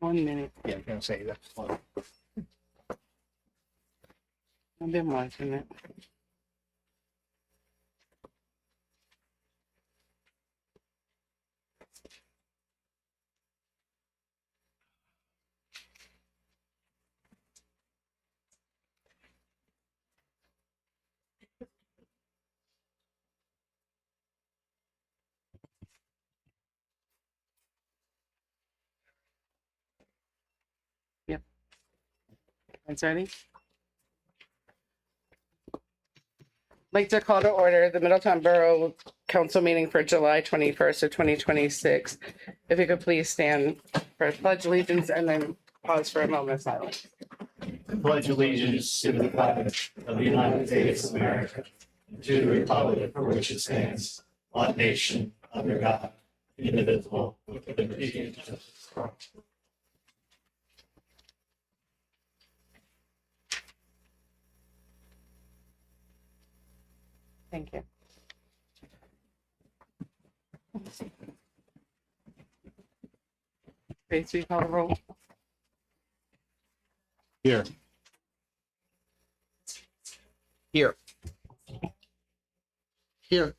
1 minute. Yeah, I'm gonna say that's fine. I've been watching it. Yep. It's ready. Like to call to order the Middletown Borough Council meeting for July 21st of 2026. If you could please stand for pledge allegiance and then pause for a moment of silence. Pledge allegiance to the flag of the United States of America, and to the republic for which it stands, one nation, under God, indivisible, with liberty and justice for all. Thank you. Grace, will you call the roll? Here. Here. Here.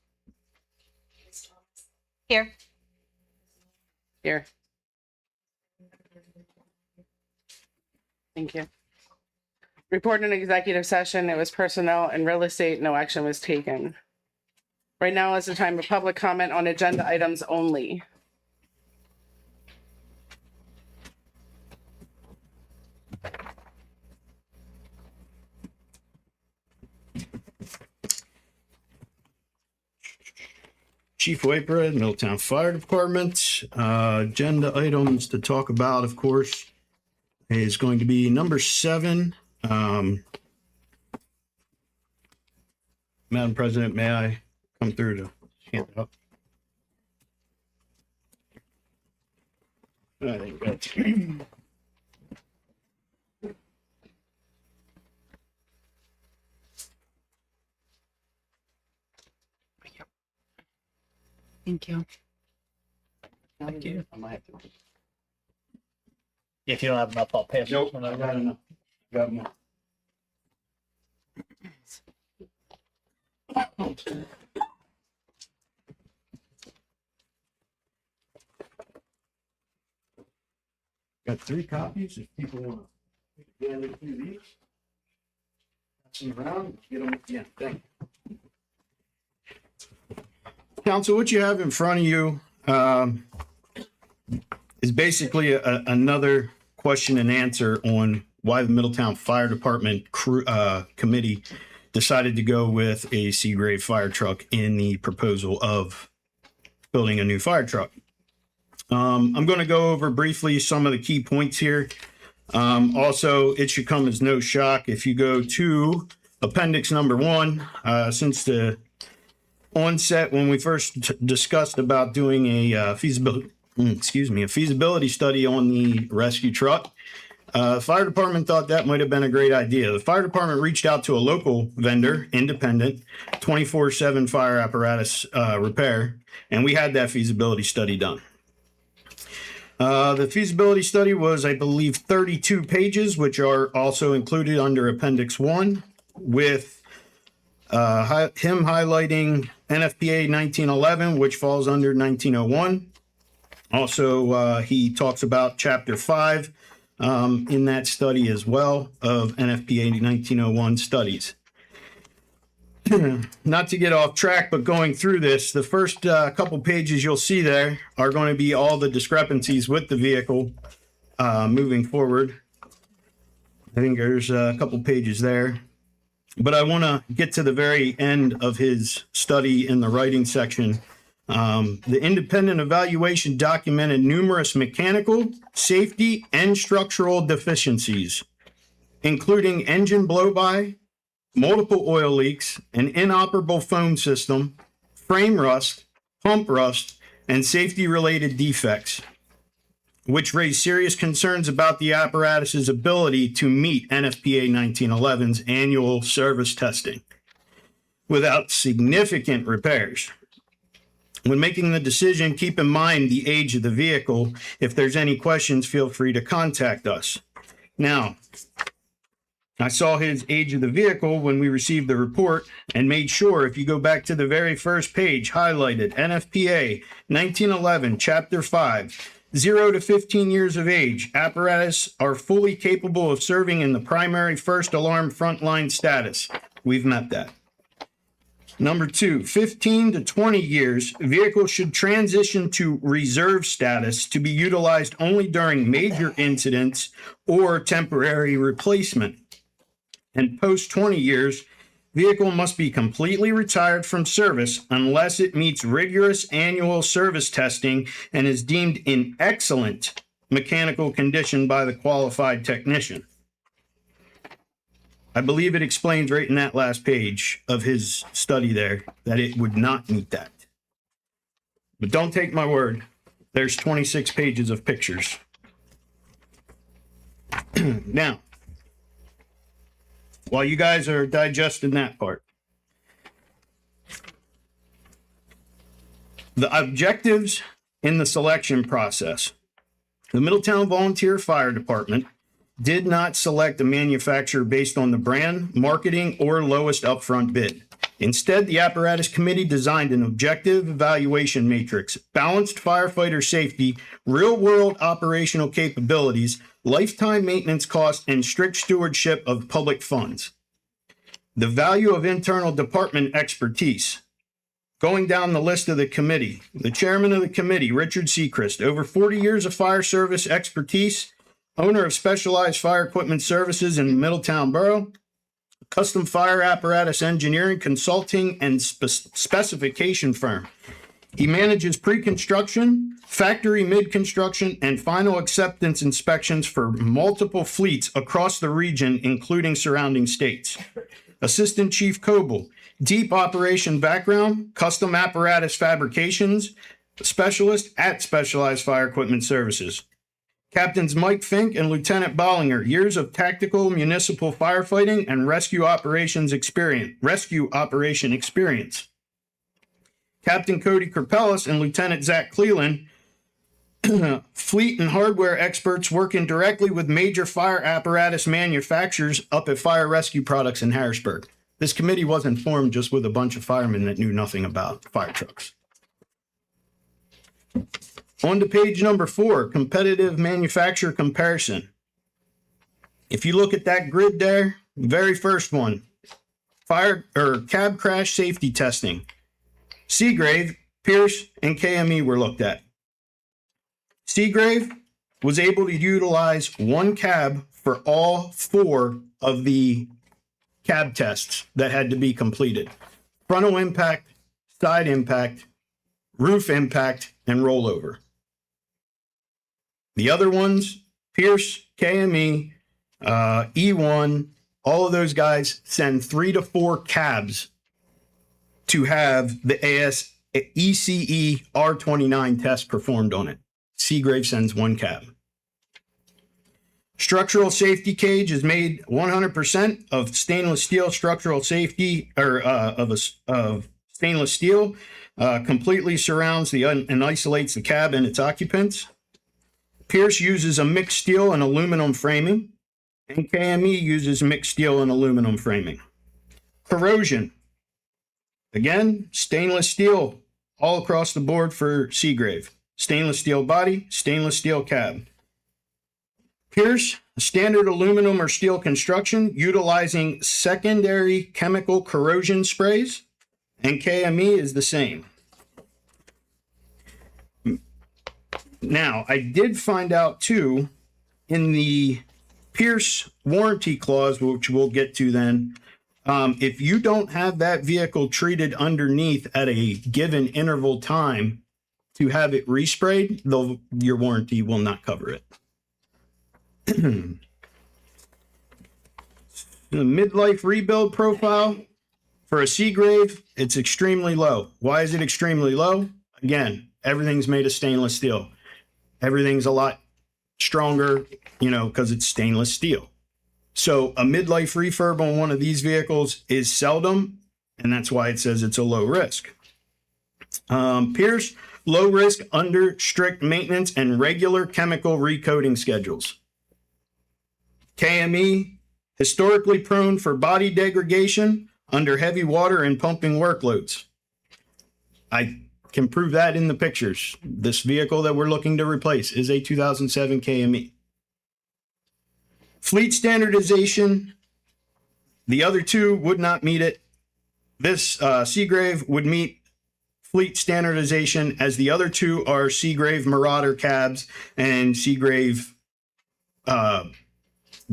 Here. Here. Thank you. Report an executive session. It was personnel and real estate. No action was taken. Right now is the time of public comment on agenda items only. Chief Whitebread, Middletown Fire Department. Agenda items to talk about, of course, is going to be number 7. Madam President, may I come through to hand it up? I think that's Thank you. Thank you. I might have to. If you don't have enough, I'll pass. Nope, this one I over. got enough. Got more. Got 3 copies if people want to gander through these. Pass them around, get them, yeah, thank you. Council, what you have in front of you is basically another question and answer on why the Middletown Fire Department committee decided to go with a C-grade fire truck in the proposal of building a new fire truck. I'm going to go over briefly some of the key points here. Also, it should come as no shock if you go to appendix number 1, since the onset when we first discussed about doing a feasibility study on the rescue truck. Fire department thought that might have been a great idea. The fire department reached out to a local vendor, independent, 24/7 fire apparatus repair, and we had that feasibility study done. The feasibility study was, I believe, 32 pages, which are also included under appendix 1, with him highlighting NFPA 1911, which falls under 1901. Also, he talks about chapter 5 in that study as well of NFPA 1901 studies. Not to get off track, but going through this, the first couple pages you'll see there are going to be all the discrepancies with the vehicle moving forward. I think there's a couple pages there. But I want to get to the very end of his study in the writing section. The independent evaluation documented numerous mechanical, safety, and structural deficiencies, including engine blow-by, multiple oil leaks, an inoperable foam system, frame rust, pump rust, and safety-related defects, which raised serious concerns about the apparatus's ability to meet NFPA 1911's annual service testing without significant repairs. When making the decision, keep in mind the age of the vehicle. If there's any questions, feel free to contact us. Now, I saw his age of the vehicle when we received the report and made sure, if you go back to the very first page, highlighted NFPA 1911, Chapter 5, 0 to 15 years of age, apparatus are fully capable of serving in the primary first alarm frontline status. We've met that. Number 2, 15 to 20 years, vehicles should transition to reserve status to be utilized only during major incidents or temporary replacement. And post 20 years, vehicle must be completely retired from service unless it meets rigorous annual service testing and is deemed in excellent mechanical condition by the qualified technician. I believe it explains right in that last page of his study there that it would not meet that. But don't take my word. There's 26 pages of pictures. Now, while you guys are digesting that part, the objectives in the selection process. The Middletown Volunteer Fire Department did not select a manufacturer based on the brand, marketing, or lowest upfront bid. Instead, the apparatus committee designed an objective evaluation matrix, balanced firefighter safety, real-world operational capabilities, lifetime maintenance costs, and strict stewardship of public funds. The value of internal department expertise. Going down the list of the committee, the chairman of the committee, Richard Sechrist, over 40 years of fire service expertise, owner of Specialized Fire Equipment Services in Middletown Borough, custom fire apparatus engineering, consulting, and specification firm. He manages pre-construction, factory mid-construction, and final acceptance inspections for multiple fleets across the region, including surrounding states. Assistant Chief Coble, deep operation background, custom apparatus fabrications, specialist at Specialized Fire Equipment Services. Captains Mike Fink and Lieutenant Bollinger, years of tactical municipal firefighting and rescue operation experience. Captain Cody Kerpelis and Lieutenant Zach Cleland, fleet and hardware experts working directly with major fire apparatus manufacturers up at Fire Rescue Products in Harrisburg. This committee wasn't formed just with a bunch of firemen that knew nothing about fire trucks. On to page number 4, competitive manufacturer comparison. If you look at that grid there, very first one, fire or cab crash safety testing. Seagrave, Pierce, and KME were looked at. Seagrave was able to utilize one cab for all 4 of the cab tests that had to be completed. Frontal impact, side impact, roof impact, and rollover. The other ones, Pierce, KME, E1, all of those guys send 3 to 4 cabs to have the ECE R29 test performed on it. Seagrave sends 1 cab. Structural safety cage is made 100% of stainless steel structural safety, or of stainless steel, completely surrounds and isolates the cab and its occupants. Pierce uses a mixed steel and aluminum framing, and KME uses mixed steel and aluminum framing. Corrosion. Again, stainless steel all across the board for Seagrave. Stainless steel body, stainless steel cab. Pierce, standard aluminum or steel construction utilizing secondary chemical corrosion sprays, and KME is the same. Now, I did find out too, in the Pierce warranty clause, which we'll get to then, if you don't have that vehicle treated underneath at a given interval time to have it resprayed, your warranty will not cover it. The midlife rebuild profile for a Seagrave, it's extremely low. Why is it extremely low? Again, everything's made of stainless steel. Everything's a lot stronger, because it's stainless steel. So a midlife refurb on one of these vehicles is seldom, and that's why it says it's a low risk. Pierce, low risk under strict maintenance and regular chemical recoding schedules. KME, historically prone for body degradation under heavy water and pumping workloads. I can prove that in the pictures. This vehicle that we're looking to replace is a 2007 KME. Fleet standardization, the other two would not meet it. This Seagrave would meet fleet standardization, as the other two are Seagrave Marauder cabs and Seagrave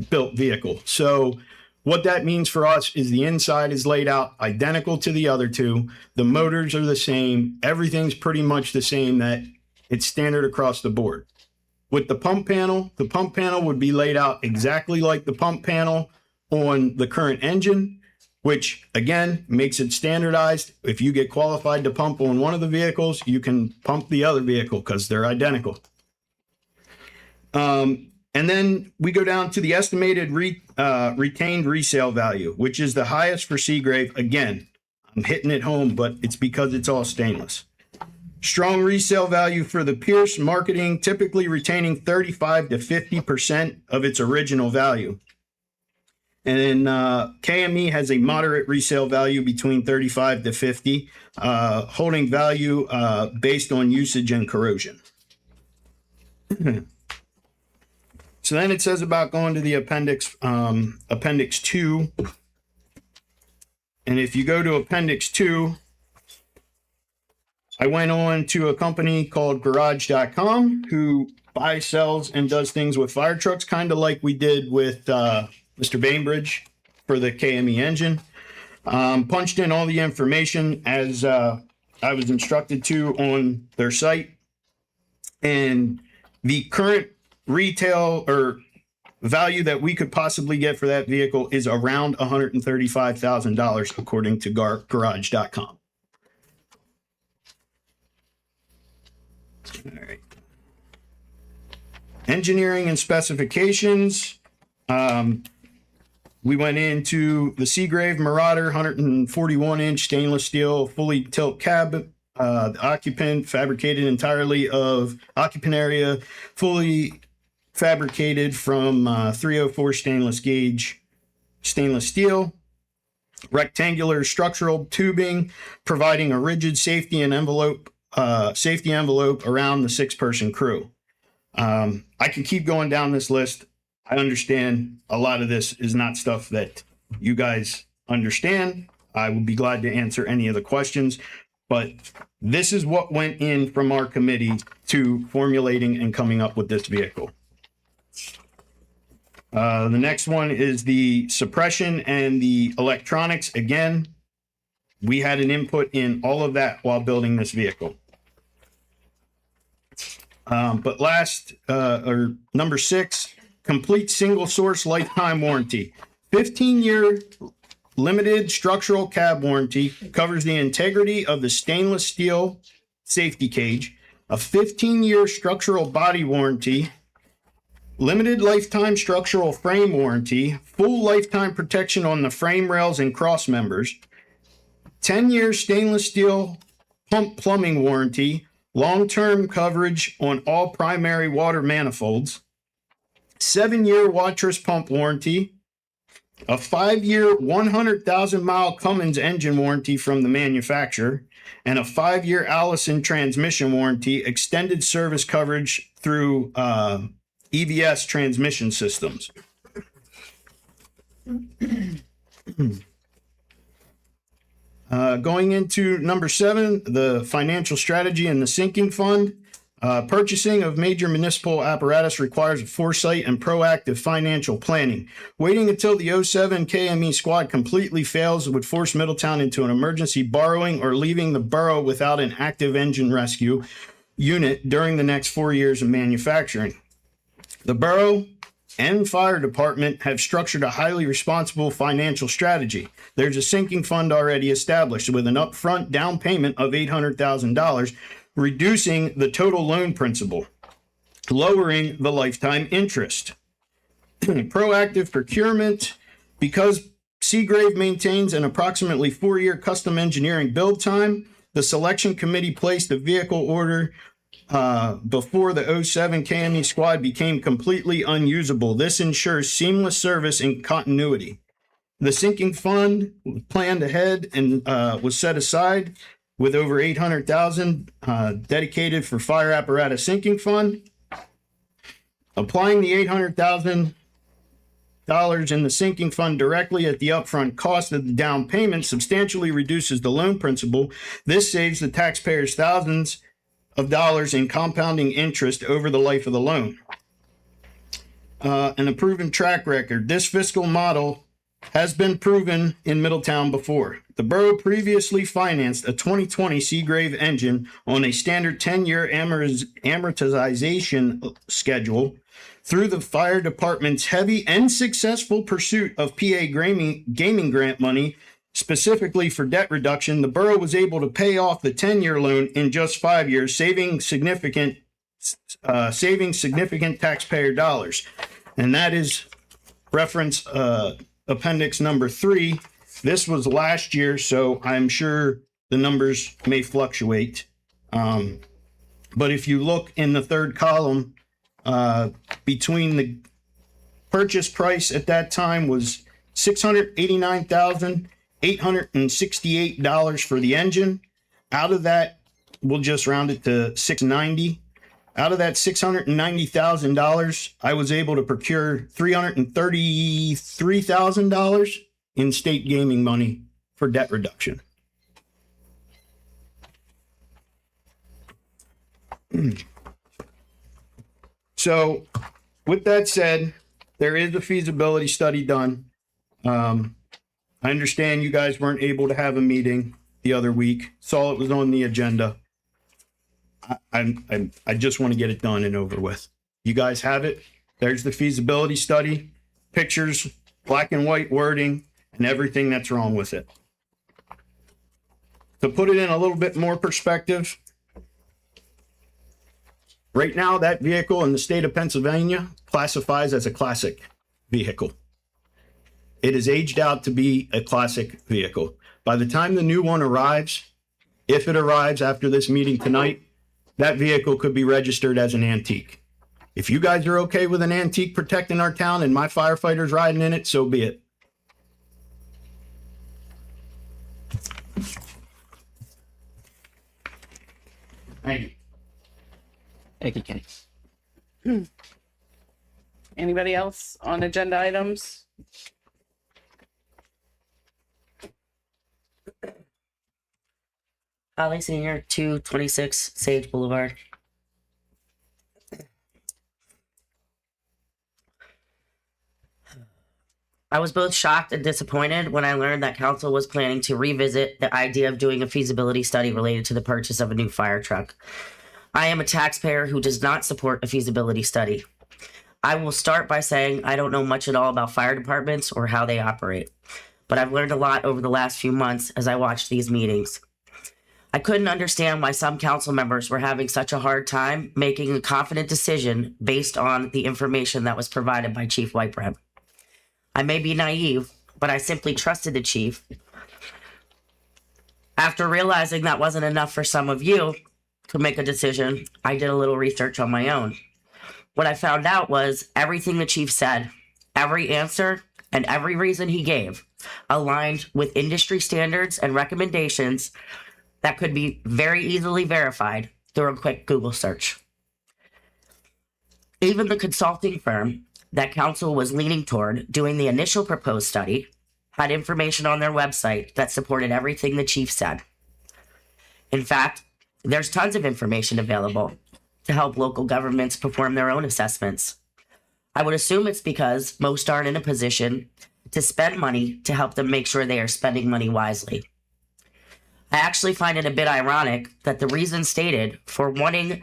built vehicle. So what that means for us is the inside is laid out identical to the other two. The motors are the same. Everything's pretty much the same, that it's standard across the board. With the pump panel would be laid out exactly like the pump panel on the current engine, which again makes it standardized. If you get qualified to pump on one of the vehicles, you can pump the other vehicle because they're identical. And then we go down to the estimated retained resale value, which is the highest for Seagrave. Again, I'm hitting it home, but it's because it's all stainless. Strong resale value for the Pierce, marketing typically retaining 35 to 50% of its original value. And then KME has a moderate resale value between 35 to 50, holding value based on usage and corrosion. So then it says about going to the appendix 2. And if you go to appendix 2, I went on to a company called Garage.com who buys, sells, and does things with fire trucks, kind of like we did with Mr. Bainbridge for the KME engine. Punched in all the information as I was instructed to on their site. And the current retail or value that we could possibly get for that vehicle is around $135,000 according to Garage.com. All right. Engineering and specifications. We went into the Seagrave Marauder 141-inch stainless steel fully tilt cab. The occupant fabricated entirely of occupant area, fully fabricated from 304 stainless gauge stainless steel. Rectangular structural tubing, providing a rigid safety envelope around the 6-person crew. I can keep going down this list. I understand a lot of this is not stuff that you guys understand. I would be glad to answer any of the questions, but this is what went in from our committee to formulating and coming up with this vehicle. The next one is the suppression and the electronics. Again, we had an input in all of that while building this vehicle. But last, or number 6, complete single source lifetime warranty. 15-year limited structural cab warranty covers the integrity of the stainless steel safety cage. A 15-year structural body warranty, limited lifetime structural frame warranty, full lifetime protection on the frame rails and cross members, 10-year stainless steel pump plumbing warranty, long-term coverage on all primary water manifolds, 7-year Watrous pump warranty, a 5-year 100,000-mile Cummins engine warranty from the manufacturer, and a 5-year Allison transmission warranty, extended service coverage through EVS transmission systems. Going into number 7, the financial strategy and the sinking fund. Purchasing of major municipal apparatus requires foresight and proactive financial planning. Waiting until the 07 KME squad completely fails would force Middletown into an emergency borrowing or leaving the borough without an active engine rescue unit during the next 4 years of manufacturing. The borough and fire department have structured a highly responsible financial strategy. There's a sinking fund already established with an upfront down payment of $800,000, reducing the total loan principal, lowering the lifetime interest. Proactive procurement. Because Seagrave maintains an approximately 4-year custom engineering build time, the selection committee placed a vehicle order before the 07 KME squad became completely unusable. This ensures seamless service and continuity. The sinking fund was planned ahead and was set aside with over 800,000 dedicated for fire apparatus sinking fund. Applying the $800,000 in the sinking fund directly at the upfront cost of the down payment substantially reduces the loan principal. This saves the taxpayers thousands of dollars in compounding interest over the life of the loan. And a proven track record. This fiscal model has been proven in Middletown before. The borough previously financed a 2020 Seagrave engine on a standard 10-year amortization schedule. Through the fire department's heavy and successful pursuit of PA gaming grant money, specifically for debt reduction, the borough was able to pay off the 10-year loan in just 5 years, saving significant taxpayer dollars. And that is reference appendix number 3. This was last year, so I'm sure the numbers may fluctuate. But if you look in the third column, between the purchase price at that time was $689,868 for the engine. Out of that, we'll just round it to $690,000. Out of that $690,000, I was able to procure $333,000 in state gaming money for debt reduction. So with that said, there is a feasibility study done. I understand you guys weren't able to have a meeting the other week. Saw it was on the agenda. I just want to get it done and over with. You guys have it. There's the feasibility study, pictures, black and white wording, and everything that's wrong with it. To put it in a little bit more perspective, right now that vehicle in the state of Pennsylvania classifies as a classic vehicle. It is aged out to be a classic vehicle. By the time the new one arrives, if it arrives after this meeting tonight, that vehicle could be registered as an antique. If you guys are okay with an antique protecting our town and my firefighters riding in it, so be it. Thank you. Thank you, Kenny. Anybody else on agenda items? Holly Senior, 226 Sage Boulevard. I was both shocked and disappointed when I learned that council was planning to revisit the idea of doing a feasibility study related to the purchase of a new fire truck. I am a taxpayer who does not support a feasibility study. I will start by saying I don't know much at all about fire departments or how they operate, but I've learned a lot over the last few months as I watched these meetings. I couldn't understand why some council members were having such a hard time making a confident decision based on the information that was provided by Chief Whitebread. I may be naive, but I simply trusted the chief. After realizing that wasn't enough for some of you to make a decision, I did a little research on my own. What I found out was everything the chief said, every answer, and every reason he gave aligned with industry standards and recommendations that could be very easily verified through a quick Google search. Even the consulting firm that council was leaning toward doing the initial proposed study had information on their website that supported everything the chief said. In fact, there's tons of information available to help local governments perform their own assessments. I would assume it's because most aren't in a position to spend money to help them make sure they are spending money wisely. I actually find it a bit ironic that the reason stated for wanting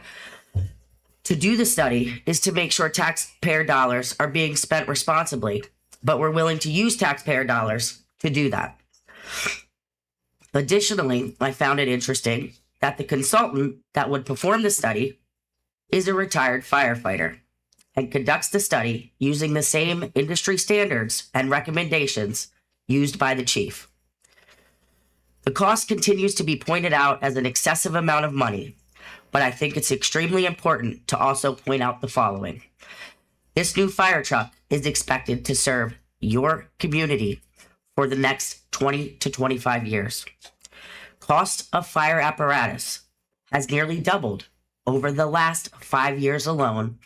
to do the study is to make sure taxpayer dollars are being spent responsibly, but we're willing to use taxpayer dollars to do that. Additionally, I found it interesting that the consultant that would perform the study is a retired firefighter and conducts the study using the same industry standards and recommendations used by the chief. The cost continues to be pointed out as an excessive amount of money, but I think it's extremely important to also point out the following. This new fire truck is expected to serve your community for the next 20 to 25 years. Cost of fire apparatus has nearly doubled over the last 5 years alone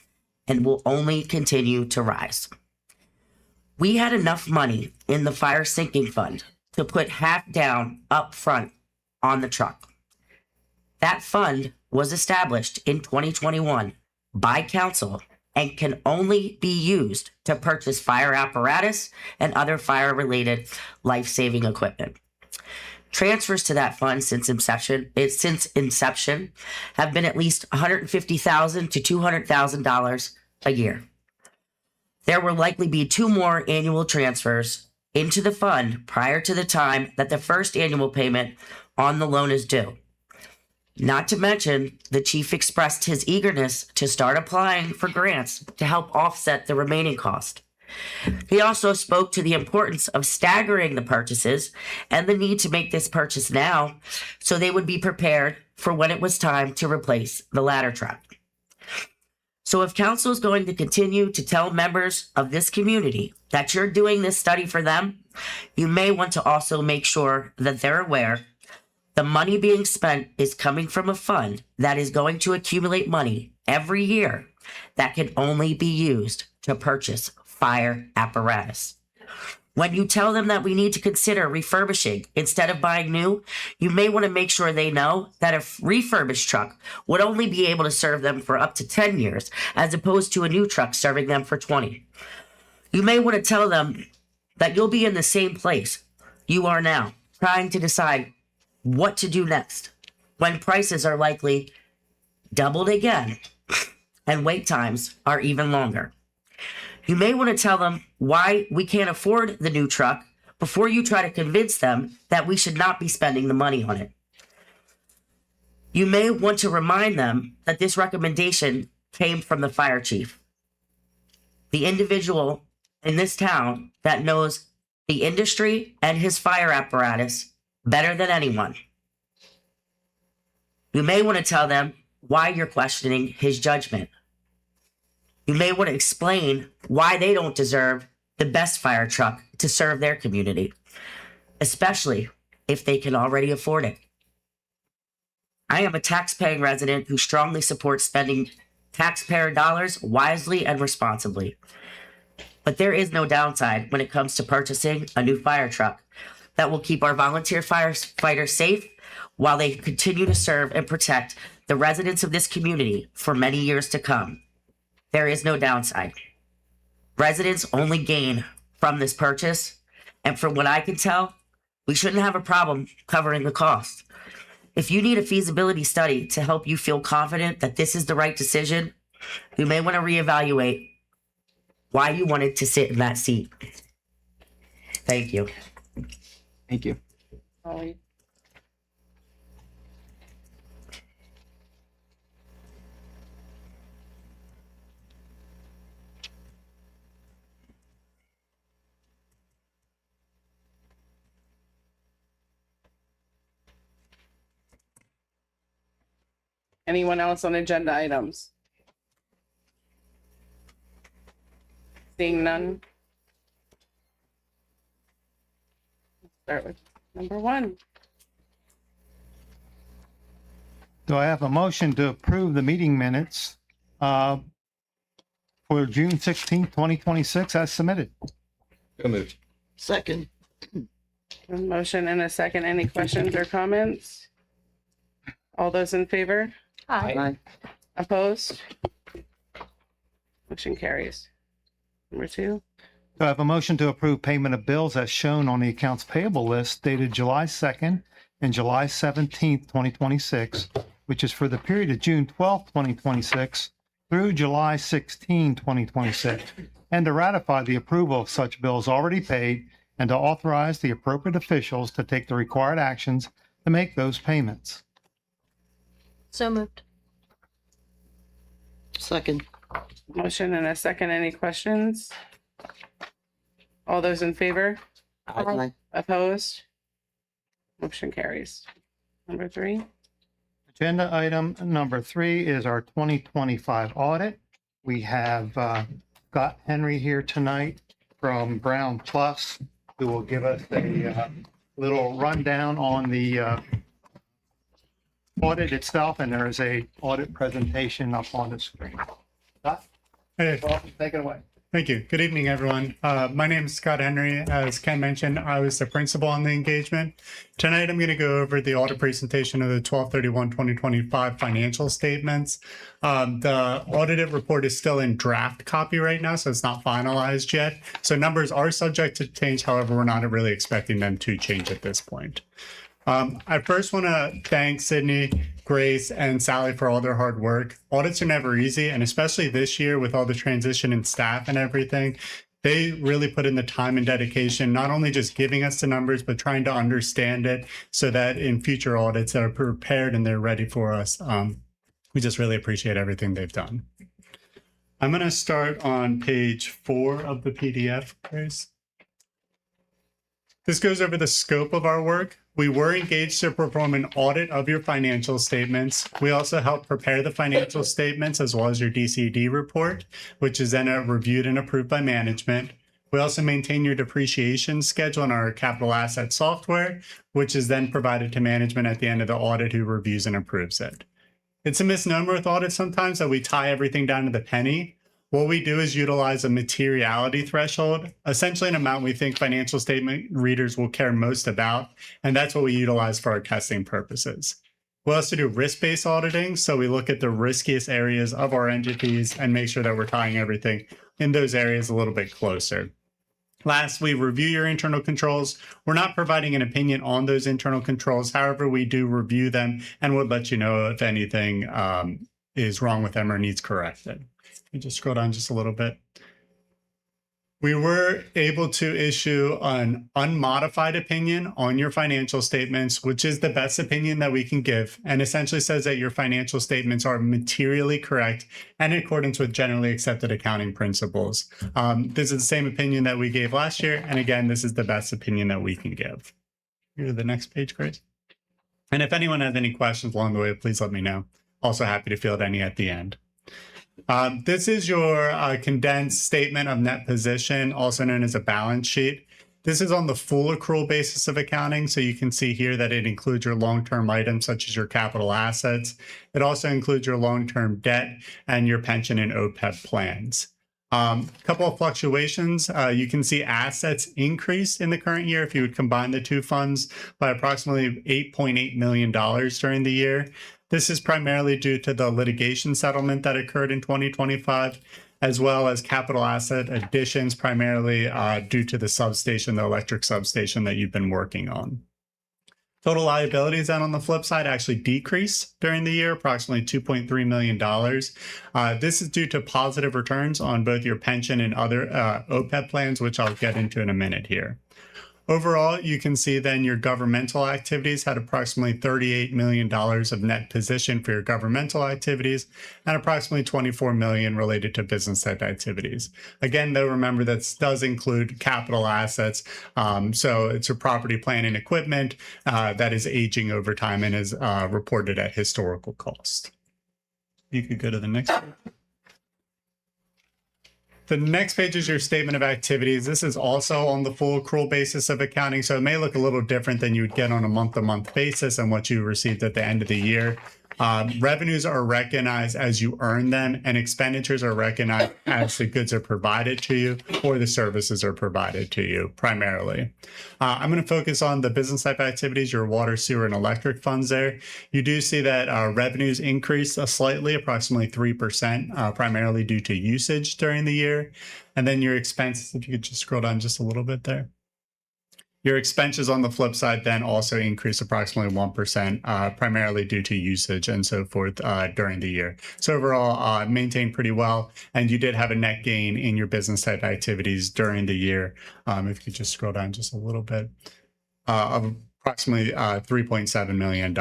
and will only continue to rise. We had enough money in the fire sinking fund to put half down up front on the truck. That fund was established in 2021 by council and can only be used to purchase fire apparatus and other fire-related life-saving equipment. Transfers to that fund since inception have been at least $150,000 to $200,000 a year. There will likely be 2 more annual transfers into the fund prior to the time that the first annual payment on the loan is due. Not to mention, the chief expressed his eagerness to start applying for grants to help offset the remaining cost. He also spoke to the importance of staggering the purchases and the need to make this purchase now so they would be prepared for when it was time to replace the ladder truck. So if council is going to continue to tell members of this community that you're doing this study for them, you may want to also make sure that they're aware the money being spent is coming from a fund that is going to accumulate money every year that can only be used to purchase fire apparatus. When you tell them that we need to consider refurbishing instead of buying new, you may want to make sure they know that a refurbished truck would only be able to serve them for up to 10 years, as opposed to a new truck serving them for 20. You may want to tell them that you'll be in the same place you are now, trying to decide what to do next, when prices are likely doubled again and wait times are even longer. You may want to tell them why we can't afford the new truck before you try to convince them that we should not be spending the money on it. You may want to remind them that this recommendation came from the fire chief, the individual in this town that knows the industry and his fire apparatus better than anyone. You may want to tell them why you're questioning his judgment. You may want to explain why they don't deserve the best fire truck to serve their community, especially if they can already afford it. I am a tax-paying resident who strongly supports spending taxpayer dollars wisely and responsibly. But there is no downside when it comes to purchasing a new fire truck that will keep our volunteer firefighters safe while they continue to serve and protect the residents of this community for many years to come. There is no downside. Residents only gain from this purchase, and from what I can tell, we shouldn't have a problem covering the cost. If you need a feasibility study to help you feel confident that this is the right decision, you may want to reevaluate why you wanted to sit in that seat. Thank you. Thank you. Holly. Anyone else on agenda items? Seeing none. Start with number 1. Do I have a motion to approve the meeting minutes for June 16th, 2026 as submitted? So moved. Second. A motion and a second. Any questions or comments? All those in favor? Aye. Opposed? Motion carries. Number 2. Do I have a motion to approve payment of bills as shown on the accounts payable list dated July 2nd and July 17th, 2026, which is for the period of June 12th, 2026 through July 16, 2026, and to ratify the approval of such bills already paid and to authorize the appropriate officials to take the required actions to make those payments? So moved. Second. Motion and a second. Any questions? All those in favor? Aye. Opposed? Motion carries. Number 3. Agenda item number 3 is our 2025 audit. We have Scott Henry here tonight from Brown Plus, who will give us a little rundown on the audit itself, and there is a audit presentation up on the screen. Scott, Hey, welcome, take it away. thank you. Good evening, everyone. My name is Scott Henry. As Ken mentioned, I was the principal on the engagement. Tonight, I'm going to go over the audit presentation of the 12/31/2025 financial statements. The audited report is still in draft copy right now, so it's not finalized yet. So numbers are subject to change. However, we're not really expecting them to change at this point. I first want to thank Sydney, Grace, and Sally for all their hard work. Audits are never easy, and especially this year with all the transition in staff and everything, they really put in the time and dedication, not only just giving us the numbers, but trying to understand it so that in future audits that are prepared and they're ready for us. We just really appreciate everything they've done. I'm going to start on page 4 of the PDF, Grace. This goes over the scope of our work. We were engaged to perform an audit of your financial statements. We also help prepare the financial statements as well as your DCD report, which is then reviewed and approved by management. We also maintain your depreciation schedule in our capital asset software, which is then provided to management at the end of the audit, who reviews and approves it. It's a misnomer with audits sometimes that we tie everything down to the penny. What we do is utilize a materiality threshold, essentially an amount we think financial statement readers will care most about, and that's what we utilize for our testing purposes. We also do risk-based auditing, so we look at the riskiest areas of our entities and make sure that we're tying everything in those areas a little bit closer. Last, we review your internal controls. We're not providing an opinion on those internal controls. However, we do review them and would let you know if anything is wrong with them or needs corrected. Let me just scroll down just a little bit. We were able to issue an unmodified opinion on your financial statements, which is the best opinion that we can give, and essentially says that your financial statements are materially correct and in accordance with generally accepted accounting principles. This is the same opinion that we gave last year, and again, this is the best opinion that we can give. Go to the next page, Grace. And if anyone has any questions along the way, please let me know. Also happy to field any at the end. This is your condensed statement of net position, also known as a balance sheet. This is on the full accrual basis of accounting, so you can see here that it includes your long-term items such as your capital assets. It also includes your long-term debt and your pension and OPEB plans. A couple of fluctuations. You can see assets increased in the current year if you would combine the two funds by approximately $8.8 million during the year. This is primarily due to the litigation settlement that occurred in 2025, as well as capital asset additions, primarily due to the substation, the electric substation that you've been working on. Total liabilities then on the flip side actually decreased during the year, approximately $2.3 million. This is due to positive returns on both your pension and other OPEB plans, which I'll get into in a minute here. Overall, you can see then your governmental activities had approximately $38 million of net position for your governmental activities and approximately $24 million related to business type activities. Again, though, remember that does include capital assets. So it's a property, plant, and equipment that is aging over time and is reported at historical cost. You could go to the next one. The next page is your statement of activities. This is also on the full accrual basis of accounting, so it may look a little different than you would get on a month-to-month basis and what you received at the end of the year. Revenues are recognized as you earn them, and expenditures are recognized as the goods are provided to you or the services are provided to you primarily. I'm going to focus on the business type activities, your water, sewer, and electric funds there. You do see that revenues increased slightly, approximately 3%, primarily due to usage during the year. And then your expenses, if you could just scroll down just a little bit there. Your expenses on the flip side then also increased approximately 1%, primarily due to usage and so forth during the year. So overall, maintained pretty well. And you did have a net gain in your business type activities during the year. If you could just scroll down just a little bit, of approximately $3.7 million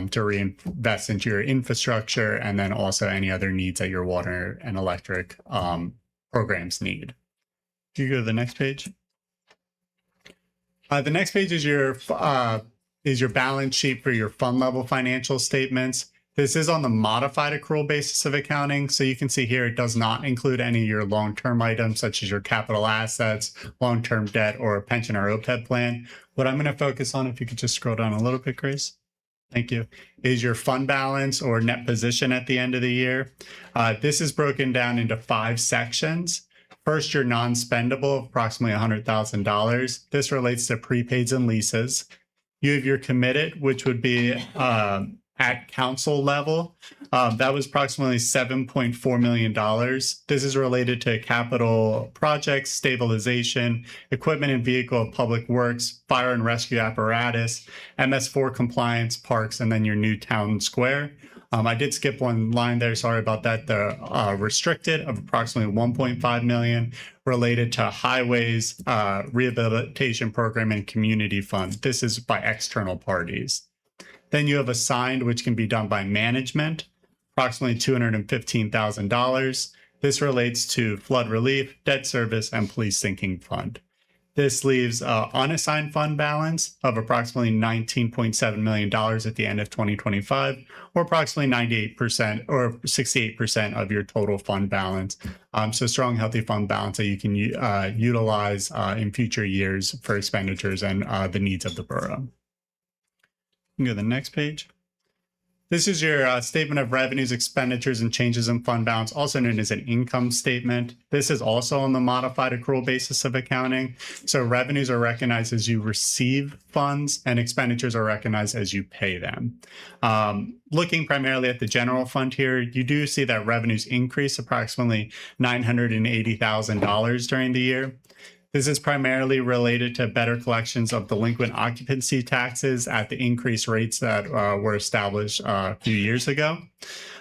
to reinvest into your infrastructure and then also any other needs that your water and electric programs need. If you go to the next page. The next page is your is your balance sheet for your fund level financial statements. This is on the modified accrual basis of accounting. So you can see here, it does not include any of your long-term items, such as your capital assets, long-term debt, or a pension or OPEB plan. What I'm going to focus on, if you could just scroll down a little bit, Grace. Thank you. Is your fund balance or net position at the end of the year. This is broken down into 5 sections. First, your non-spendable, approximately $100,000. This relates to prepaids and leases. You have your committed, which would be at council level. That was approximately $7.4 million. This is related to capital projects, stabilization, equipment and vehicle of public works, fire and rescue apparatus, MS4 compliance, parks, and then your new town square. I did skip one line there. Sorry about that. The restricted of approximately 1.5 million related to highways, rehabilitation program, and community fund. This is by external parties. Then you have assigned, which can be done by management, approximately $215,000. This relates to flood relief, debt service, and police sinking fund. This leaves unassigned fund balance of approximately $19.7 million at the end of 2025, or approximately 98% or 68% of your total fund balance. So strong, healthy fund balance that you can utilize in future years for expenditures and the needs of the borough. You can go to the next page. This is your statement of revenues, expenditures, and changes in fund balance, also known as an income statement. This is also on the modified accrual basis of accounting. So revenues are recognized as you receive funds and expenditures are recognized as you pay them. Looking primarily at the general fund here, you do see that revenues increase approximately $980,000 during the year. This is primarily related to better collections of delinquent occupancy taxes at the increased rates that were established a few years ago.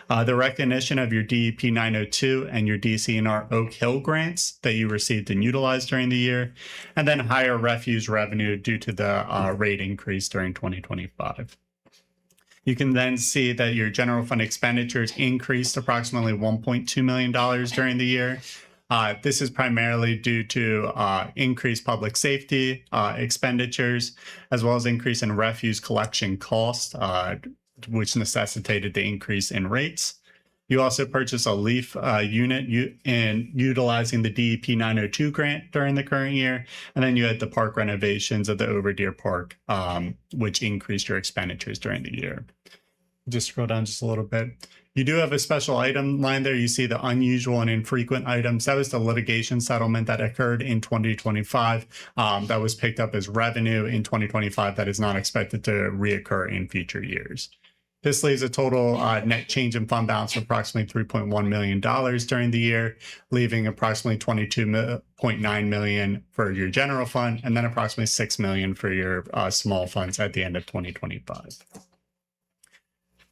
The recognition of your DEP 902 and your DCNR Oak Hill grants that you received and utilized during the year, and then higher refuse revenue due to the rate increase during 2025. You can then see that your general fund expenditures increased approximately $1.2 million during the year. This is primarily due to increased public safety expenditures, as well as increase in refuse collection costs, which necessitated the increase in rates. You also purchased a leaf unit in utilizing the DEP 902 grant during the current year. And then you had the park renovations of the Overdeer Park, which increased your expenditures during the year. Just scroll down just a little bit. You do have a special item line there. You see the unusual and infrequent items. That was the litigation settlement that occurred in 2025. That was picked up as revenue in 2025 that is not expected to reoccur in future years. This leaves a total net change in fund balance of approximately $3.1 million during the year, leaving approximately $22.9 million for your general fund, and then approximately $6 million for your small funds at the end of 2025.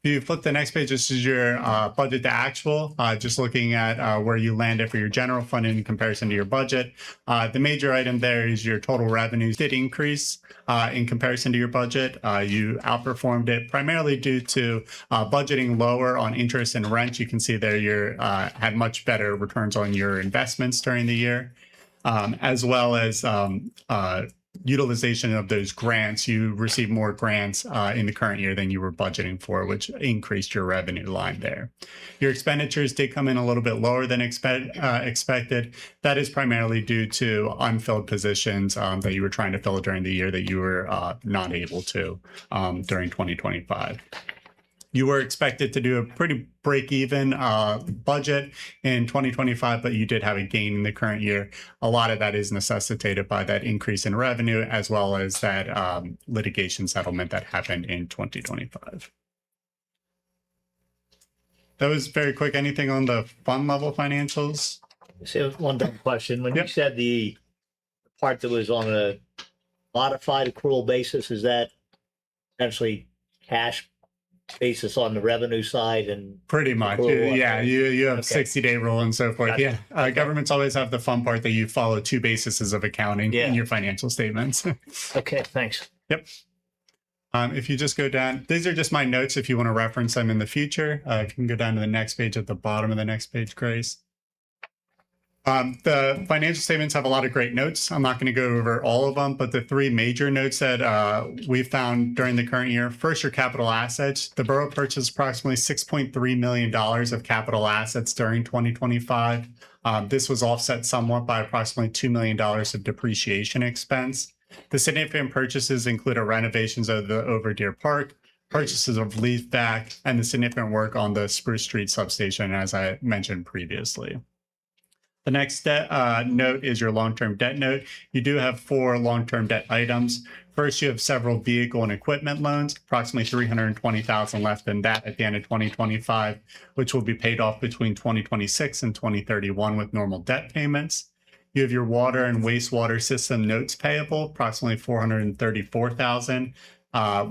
If you flip the next page, this is your budget to actual, just looking at where you landed for your general fund in comparison to your budget. The major item there is your total revenues did increase in comparison to your budget. You outperformed it primarily due to budgeting lower on interest and rent. You can see there you had much better returns on your investments during the year, as well as utilization of those grants. You received more grants in the current year than you were budgeting for, which increased your revenue line there. Your expenditures did come in a little bit lower than expected. That is primarily due to unfilled positions that you were trying to fill during the year that you were not able to during 2025. You were expected to do a pretty break-even budget in 2025, but you did have a gain in the current year. A lot of that is necessitated by that increase in revenue, as well as that litigation settlement that happened in 2025. That was very quick. Anything on the fund level financials? So one dumb question. When Yep. you said the part that was on a modified accrual basis, is that essentially cash basis on the revenue side and Pretty much. Accrual, Yeah, okay. you have Okay. 60-day rule and so forth. Gotcha. Yeah. Governments always have the fun part that you follow 2 bases of accounting Yeah. in your financial statements. okay, thanks. Yep. If you just go down, these are just my notes if you want to reference them in the future. If you can go down to the next page at the bottom of the next page, Grace. The financial statements have a lot of great notes. I'm not going to go over all of them, but the three major notes that we found during the current year. First, your capital assets. The borough purchased approximately $6.3 million of capital assets during 2025. This was offset somewhat by approximately $2 million of depreciation expense. The significant purchases include renovations of the Overdeer Park, purchases of leaf back, and the significant work on the Spruce Street substation, as I mentioned previously. The next note is your long-term debt note. You do have 4 long-term debt items. First, you have several vehicle and equipment loans, approximately $320,000 left in that at the end of 2025, which will be paid off between 2026 and 2031 with normal debt payments. You have your water and wastewater system notes payable, approximately $434,000,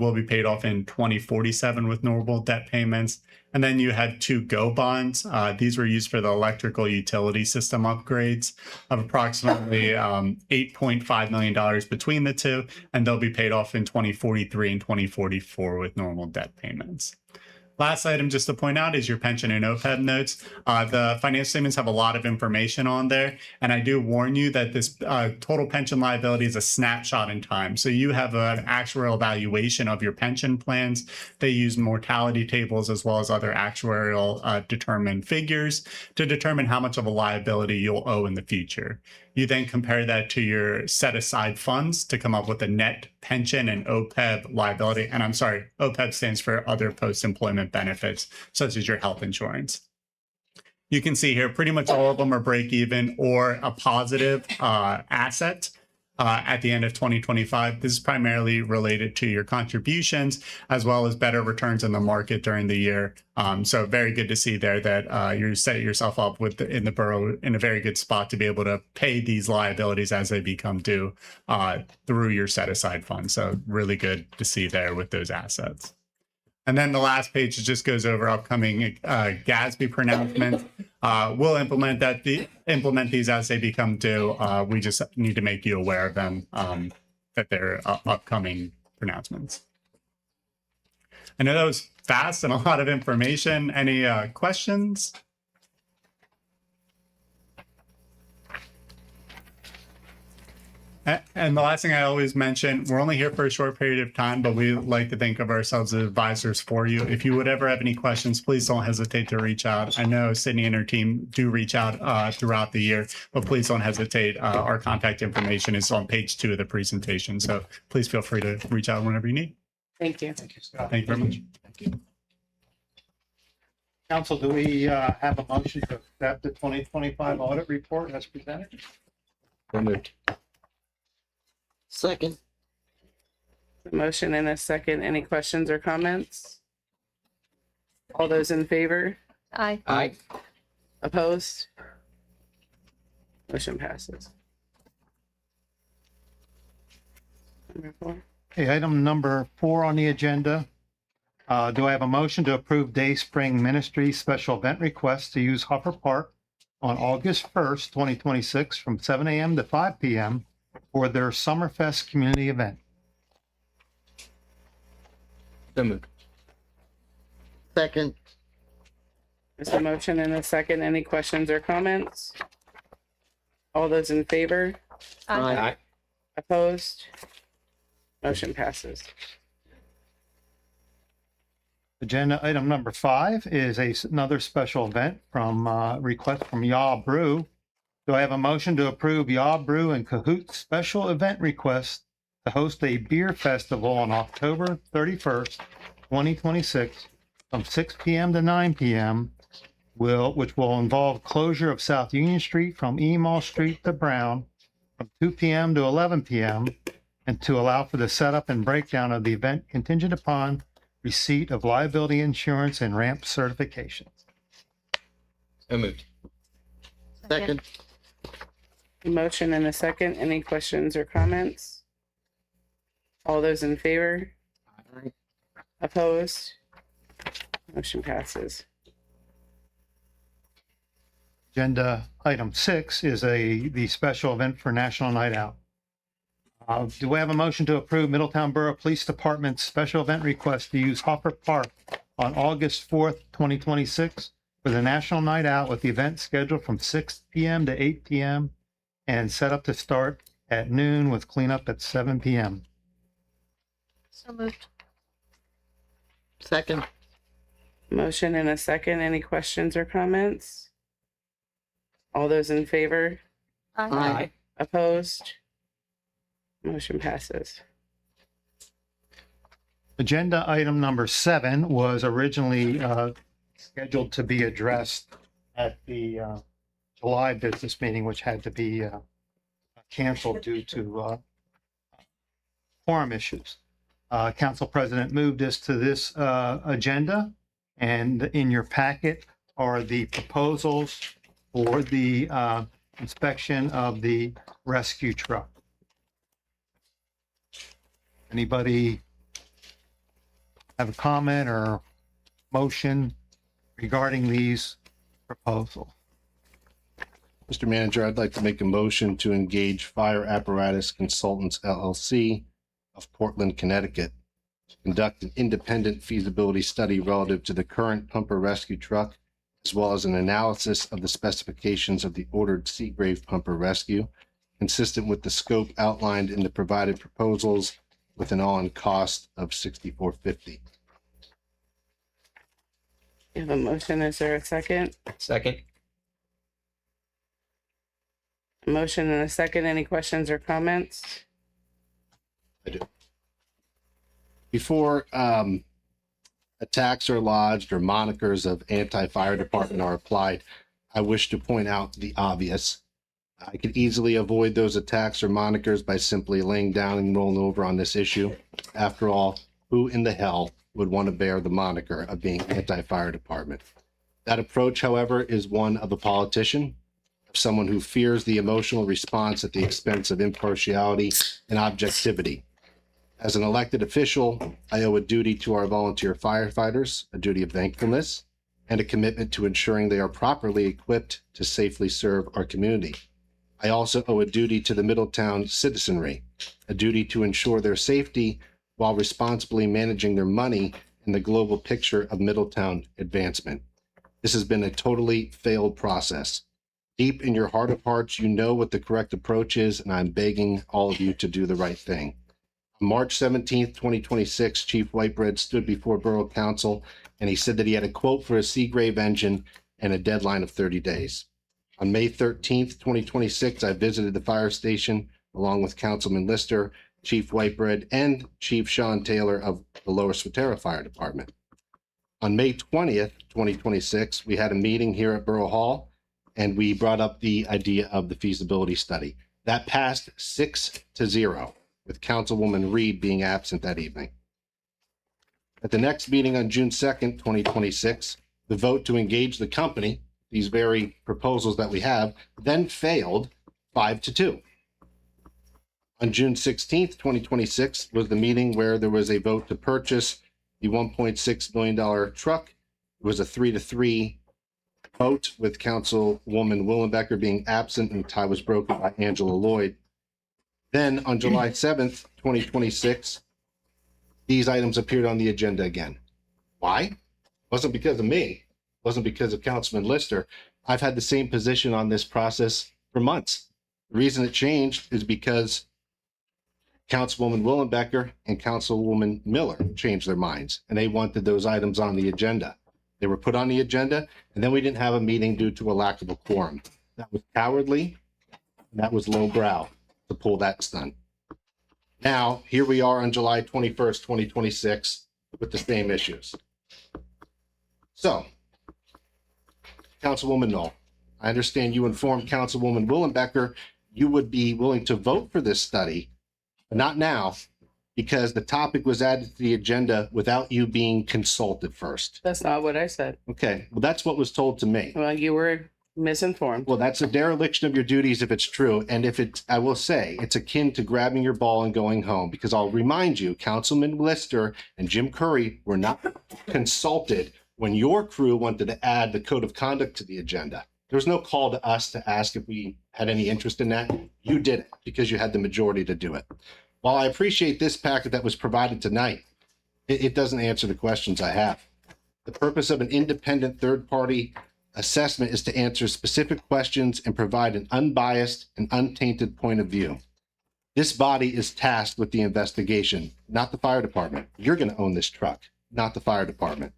will be paid off in 2047 with normal debt payments. And then you had 2 GO bonds. These were used for the electrical utility system upgrades of approximately $8.5 million between the two, and they'll be paid off in 2043 and 2044 with normal debt payments. Last item just to point out is your pension and OPEB notes. The financial statements have a lot of information on there, and I do warn you that this total pension liability is a snapshot in time. So you have an actuarial valuation of your pension plans. They use mortality tables as well as other actuarial determined figures to determine how much of a liability you'll owe in the future. You then compare that to your set aside funds to come up with a net pension and OPEB liability. And I'm sorry, OPEB stands for other post-employment benefits, such as your health insurance. You can see here, pretty much all of them are break even or a positive asset at the end of 2025. This is primarily related to your contributions as well as better returns in the market during the year. So very good to see there that you set yourself up in the borough in a very good spot to be able to pay these liabilities as they become due through your set aside fund. So really good to see there with those assets. And then the last page just goes over upcoming GASB pronouncements. We'll implement these as they become due. We just need to make you aware of them, that they're upcoming pronouncements. I know that was fast and a lot of information. Any questions? And the last thing I always mention, we're only here for a short period of time, but we like to think of ourselves as advisors for you. If you would ever have any questions, please don't hesitate to reach out. I know Sydney and her team do reach out throughout the year, but please don't hesitate. Our contact information is on page 2 of the presentation. So please feel free to reach out whenever you need. Thank you. Thank you very much. Council, do we have a motion to accept the 2025 audit report as presented? So moved. Second. A motion and a second. Any questions or comments? All those in favor? Aye. Aye. Opposed? Motion passes. Number 4. Okay, item number 4 on the agenda. Do I have a motion to approve Day Spring Ministry special event request to use Hopper Park on August 1st, 2026 from 7 a.m. to 5 p.m. for their Summerfest community event? So moved. Second. There's a motion and a second. Any questions or comments? All those in favor? Aye. Opposed? Motion passes. Agenda item number 5 is another special event from request from Yaw Brew. Do I have a motion to approve Yaw Brew and Cahoots special event request to host a beer festival on October 31st, 2026 from 6 p.m. to 9 p.m. which will involve closure of South Union Street from Emall Street to Brown from 2 p.m. to 11 p.m. and to allow for the setup and breakdown of the event contingent upon receipt of liability insurance and ramp certifications. So moved. Second. Motion and a second. Any questions or comments? All those in favor? Aye. Opposed? Motion passes. Agenda item 6 is the special event for National Night Out. Do we have a motion to approve Middletown Borough Police Department's special event request to use Hopper Park on August 4th, 2026 for the National Night Out with the event scheduled from 6 p.m. to 8 p.m. and set up to start at noon with cleanup at 7 p.m. So moved. Second. Motion and a second. Any questions or comments? All those in favor? Aye. Opposed? Motion passes. Agenda item number 7 was originally scheduled to be addressed at the July business meeting, which had to be canceled due to quorum issues. Council President moved us to this agenda, and in your packet are the proposals for the inspection of the rescue truck. Anybody have a comment or motion regarding these proposals? Mr. Manager, I'd like to make a motion to engage Fire Apparatus Consultants LLC of Portland, Connecticut to conduct an independent feasibility study relative to the current pumper rescue truck, as well as an analysis of the specifications of the ordered Seagrave pumper rescue, consistent with the scope outlined in the provided proposals, with an all-in cost of $64.50. You have a motion. Is there a second? Second. Motion and a second. Any questions or comments? I do. Before attacks are lodged or monikers of anti-fire department are applied, I wish to point out the obvious. I could easily avoid those attacks or monikers by simply laying down and rolling over on this issue. After all, who in the hell would want to bear the moniker of being anti-fire department? That approach, however, is one of a politician, of someone who fears the emotional response at the expense of impartiality and objectivity. As an elected official, I owe a duty to our volunteer firefighters, a duty of thankfulness, and a commitment to ensuring they are properly equipped to safely serve our community. I also owe a duty to the Middletown citizenry, a duty to ensure their safety while responsibly managing their money in the global picture of Middletown advancement. This has been a totally failed process. Deep in your heart of hearts, you know what the correct approach is, and I'm begging all of you to do the right thing. On March 17th, 2026, Chief Whitebread stood before Borough Council, and he said that he had a quote for a Seagrave engine and a deadline of 30 days. On May 13th, 2026, I visited the fire station along with Councilman Lister, Chief Whitebread, and Chief Sean Taylor of the Lower Swatara Fire Department. On May 20th, 2026, we had a meeting here at Borough Hall, and we brought up the idea of the feasibility study. That passed 6-0, with Councilwoman Reed being absent that evening. At the next meeting on June 2nd, 2026, the vote to engage the company, these very proposals that we have, then failed 5-2. On June 16th, 2026 was the meeting where there was a vote to purchase the $1.6 million truck. It was a 3-3 vote with Councilwoman Willenbecker being absent, and the tie was broken by Angela Lloyd. Then on July 7th, 2026, these items appeared on the agenda again. Why? It wasn't because of me. It wasn't because of Councilman Lister. I've had the same position on this process for months. The reason it changed is because Councilwoman Willenbecker and Councilwoman Miller changed their minds, and they wanted those items on the agenda. They were put on the agenda, and then we didn't have a meeting due to a lack of a quorum. That was cowardly, and that was lowbrow to pull that stunt. Now, here we are on July 21st, 2026, with the same issues. So, Councilwoman Knoll, I understand you informed Councilwoman Willenbecker you would be willing to vote for this study, but not now, because the topic was added to the agenda without you being consulted first. That's not what I said. Okay, well, that's what was told to me. Well, you were misinformed. Well, that's a dereliction of your duties if it's true. And if it's, I will say, it's akin to grabbing your ball and going home, because I'll remind you, Councilman Lister and Jim Curry were not consulted when your crew wanted to add the code of conduct to the agenda. There was no call to us to ask if we had any interest in that. You did it because you had the majority to do it. While I appreciate this packet that was provided tonight, it doesn't answer the questions I have. The purpose of an independent third-party assessment is to answer specific questions and provide an unbiased and untainted point of view. This body is tasked with the investigation, not the fire department. You're going to own this truck, not the fire department.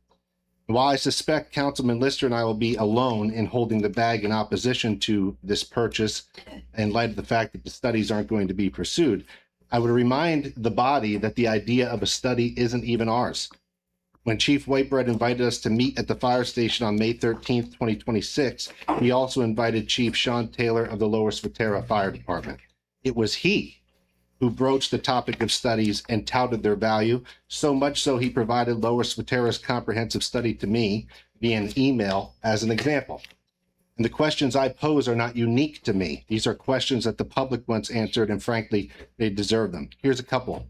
While I suspect Councilman Lister and I will be alone in holding the bag in opposition to this purchase, in light of the fact that the studies aren't going to be pursued, I would remind the body that the idea of a study isn't even ours. When Chief Whitebread invited us to meet at the fire station on May 13th, 2026, he also invited Chief Sean Taylor of the Lower Swatara Fire Department. It was he who broached the topic of studies and touted their value, so much so he provided Lower Swatara's comprehensive study to me via an email as an example. And the questions I pose are not unique to me. These are questions that the public once answered, and frankly, they deserve them. Here's a couple.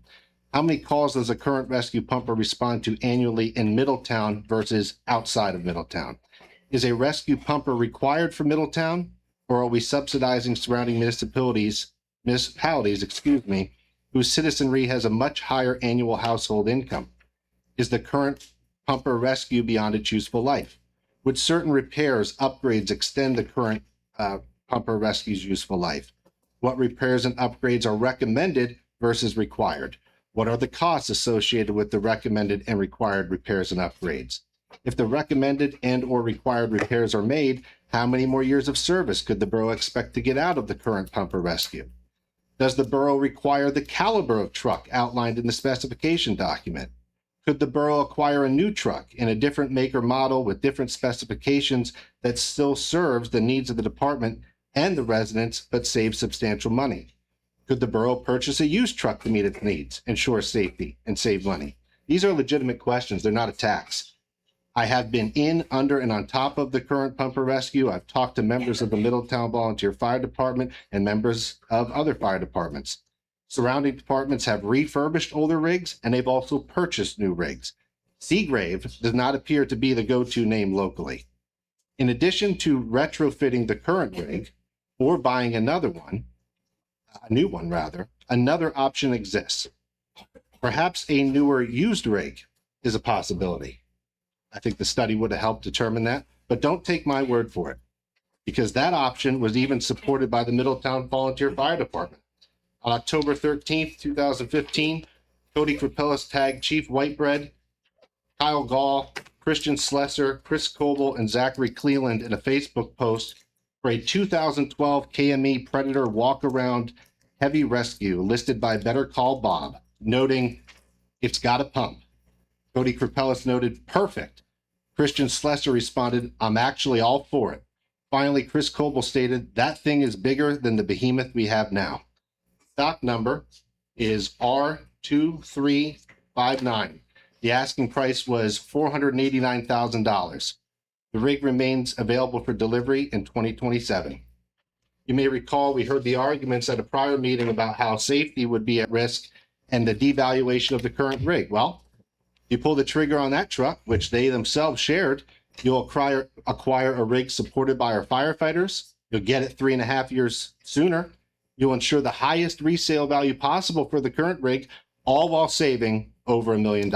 How many calls does a current rescue pumper respond to annually in Middletown versus outside of Middletown? Is a rescue pumper required for Middletown, or are we subsidizing surrounding municipalities, whose citizenry has a much higher annual household income? Is the current pumper rescue beyond its useful life? Would certain repairs, upgrades extend the current pumper rescue's useful life? What repairs and upgrades are recommended versus required? What are the costs associated with the recommended and required repairs and upgrades? If the recommended and or required repairs are made, how many more years of service could the borough expect to get out of the current pumper rescue? Does the borough require the caliber of truck outlined in the specification document? Could the borough acquire a new truck in a different make or model with different specifications that still serves the needs of the department and the residents, but saves substantial money? Could the borough purchase a used truck to meet its needs, ensure safety, and save money? These are legitimate questions. They're not attacks. I have been in, under, and on top of the current pumper rescue. I've talked to members of the Middletown Volunteer Fire Department and members of other fire departments. Surrounding departments have refurbished older rigs, and they've also purchased new rigs. Seagrave does not appear to be the go-to name locally. In addition to retrofitting the current rig or buying another one, a new one rather, another option exists. Perhaps a newer used rig is a possibility. I think the study would have helped determine that, but don't take my word for it, because that option was even supported by the Middletown Volunteer Fire Department. On October 13th, 2015, Cody Krapellis tagged Chief Whitebread, Kyle Gall, Christian Slesser, Chris Coble, and Zachary Cleland in a Facebook post for a 2012 KME Predator walk-around heavy rescue listed by Better Call Bob, noting it's got a pump. Cody Krapellis noted, perfect. Christian Slesser responded, I'm actually all for it. Finally, Chris Coble stated, that thing is bigger than the behemoth we have now. Stock number is R2359. The asking price was $489,000. The rig remains available for delivery in 2027. You may recall we heard the arguments at a prior meeting about how safety would be at risk and the devaluation of the current rig. Well, you pull the trigger on that truck, which they themselves shared, you'll acquire a rig supported by our firefighters. You'll get it 3.5 years sooner. You'll ensure the highest resale value possible for the current rig, all while saving over $1 million.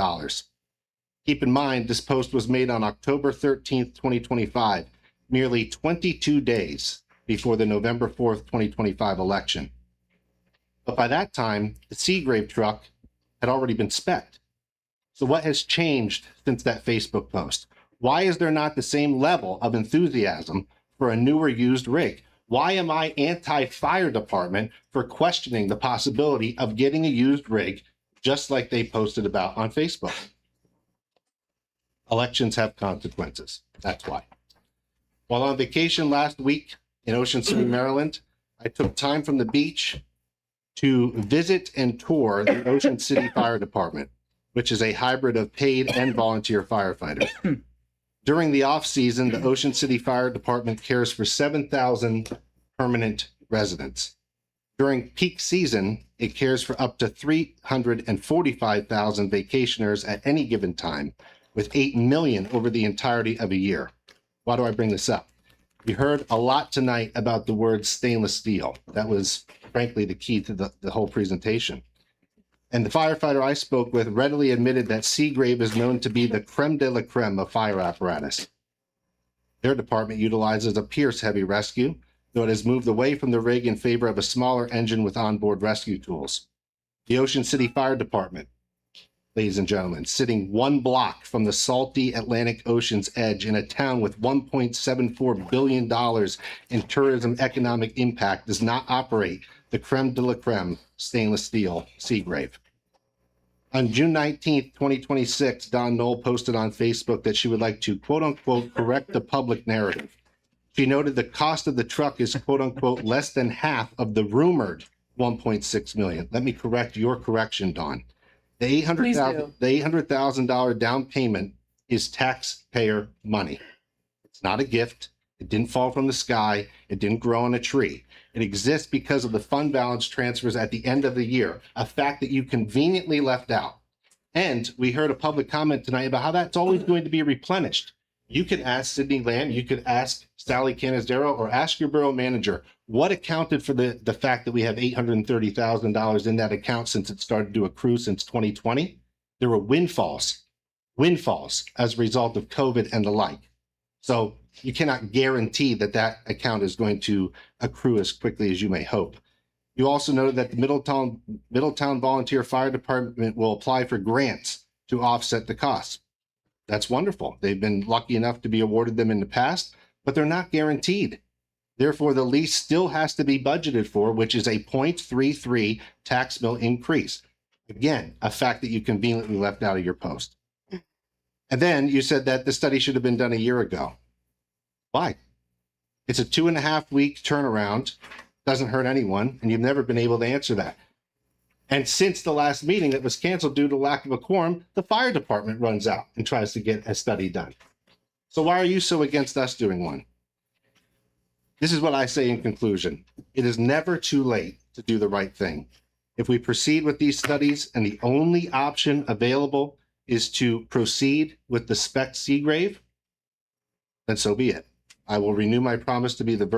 Keep in mind, this post was made on October 13th, 2025, merely 22 days before the November 4th, 2025 election. But by that time, the Seagrave truck had already been spec'd. So what has changed since that Facebook post? Why is there not the same level of enthusiasm for a newer used rig? Why am I anti-fire department for questioning the possibility of getting a used rig just like they posted about on Facebook? Elections have consequences. That's why. While on vacation last week in Ocean City, Maryland, I took time from the beach to visit and tour the Ocean City Fire Department, which is a hybrid of paid and volunteer firefighters. During the off-season, the Ocean City Fire Department cares for 7,000 permanent residents. During peak season, it cares for up to 345,000 vacationers at any given time, with 8 million over the entirety of a year. Why do I bring this up? You heard a lot tonight about the word stainless steel. That was, frankly, the key to the whole presentation. And the firefighter I spoke with readily admitted that Seagrave is known to be the creme de la creme of fire apparatus. Their department utilizes a Pierce Heavy Rescue, though it has moved away from the rig in favor of a smaller engine with onboard rescue tools. The Ocean City Fire Department, ladies and gentlemen, sitting 1 block from the salty Atlantic Ocean's edge in a town with $1.74 billion in tourism economic impact, does not operate the creme de la creme stainless steel Seagrave. On June 19th, 2026, Don Knoll posted on Facebook that she would like to, quote unquote, correct the public narrative. She noted the cost of the truck is, quote unquote, less than half of the rumored 1.6 million. Let me correct your correction, Dawn. The Please do. $800,000 down payment is taxpayer money. It's not a gift. It didn't fall from the sky. It didn't grow on a tree. It exists because of the fund balance transfers at the end of the year, a fact that you conveniently left out. And we heard a public comment tonight about how that's always going to be replenished. You could ask Sydney Lamb, you could ask Sally Canizero, or ask your borough manager what accounted for the fact that we have $830,000 in that account since it started to accrue since 2020. There were windfalls as a result of COVID and the like. So you cannot guarantee that that account is going to accrue as quickly as you may hope. You also noted that the Middletown Volunteer Fire Department will apply for grants to offset the costs. That's wonderful. They've been lucky enough to be awarded them in the past, but they're not guaranteed. Therefore, the lease still has to be budgeted for, which is a 0.33 tax bill increase. Again, a fact that you conveniently left out of your post. And then you said that the study should have been done a year ago. Why? It's a 2.5-week turnaround. Doesn't hurt anyone, and you've never been able to answer that. And since the last meeting that was canceled due to lack of a quorum, the fire department runs out and tries to get a study done. So why are you so against us doing one? This is what I say in conclusion. It is never too late to do the right thing. If we proceed with these studies and the only option available is to proceed with the spec Seagrave, then so be it. I will renew my promise to be the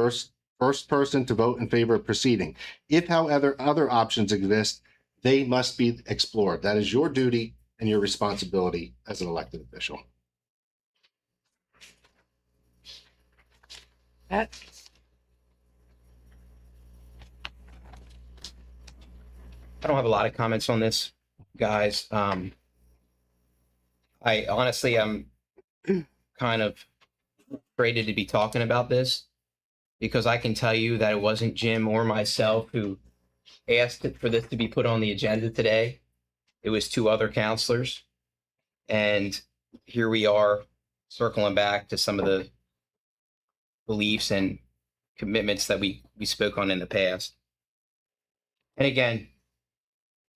first person to vote in favor of proceeding. If, however, other options exist, they must be explored. That is your duty and your responsibility as an elected official. Pat? I don't have a lot of comments on this, guys. I honestly am kind of frustrated to be talking about this because I can tell you that it wasn't Jim or myself who asked for this to be put on the agenda today. It was 2 other counselors. And here we are circling back to some of the beliefs and commitments that we spoke on in the past. And again,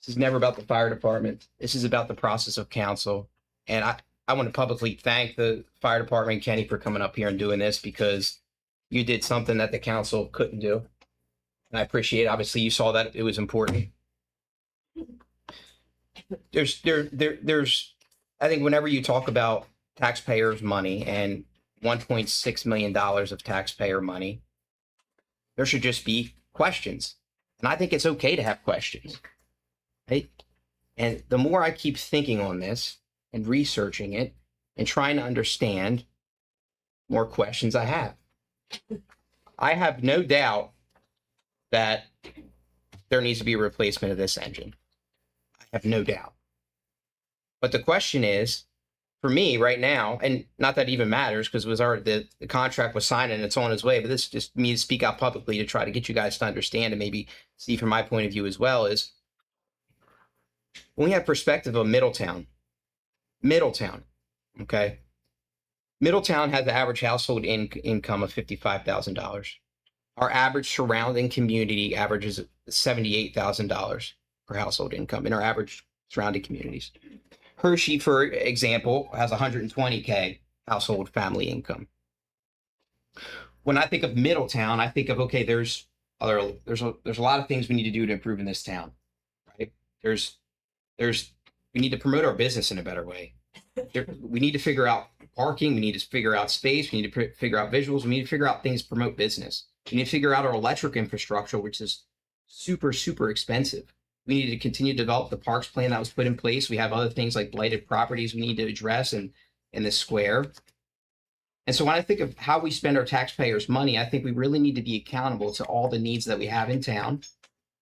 this is never about the fire department. This is about the process of council. And I want to publicly thank the fire department, Kenny, for coming up here and doing this because you did something that the council couldn't do. And I appreciate it. Obviously, you saw that it was important. There's I think whenever you talk about taxpayers' money and $1.6 million of taxpayer money, there should just be questions. And I think it's okay to have questions. Right? And the more I keep thinking on this and researching it and trying to understand, more questions I have. I have no doubt that there needs to be a replacement of this engine. I have no doubt. But the question is, for me right now, and not that it even matters because it was already the contract was signed and it's on its way, but this is just me to speak out publicly to try to get you guys to understand and maybe see from my point of view as well is when we have perspective of Middletown, okay? Middletown has the average household income of $55,000. Our average surrounding community averages $78,000 per household income in our average surrounding communities. Hershey, for example, has 120K household family income. When I think of Middletown, I think of, okay, there's a lot of things we need to do to improve in this town, right? We need to promote our business in a better way. We need to figure out parking. We need to figure out space. We need to figure out visuals. We need to figure out things to promote business. We need to figure out our electric infrastructure, which is super, super expensive. We need to continue to develop the parks plan that was put in place. We have other things like blighted properties we need to address in this square. And so when I think of how we spend our taxpayers' money, I think we really need to be accountable to all the needs that we have in town.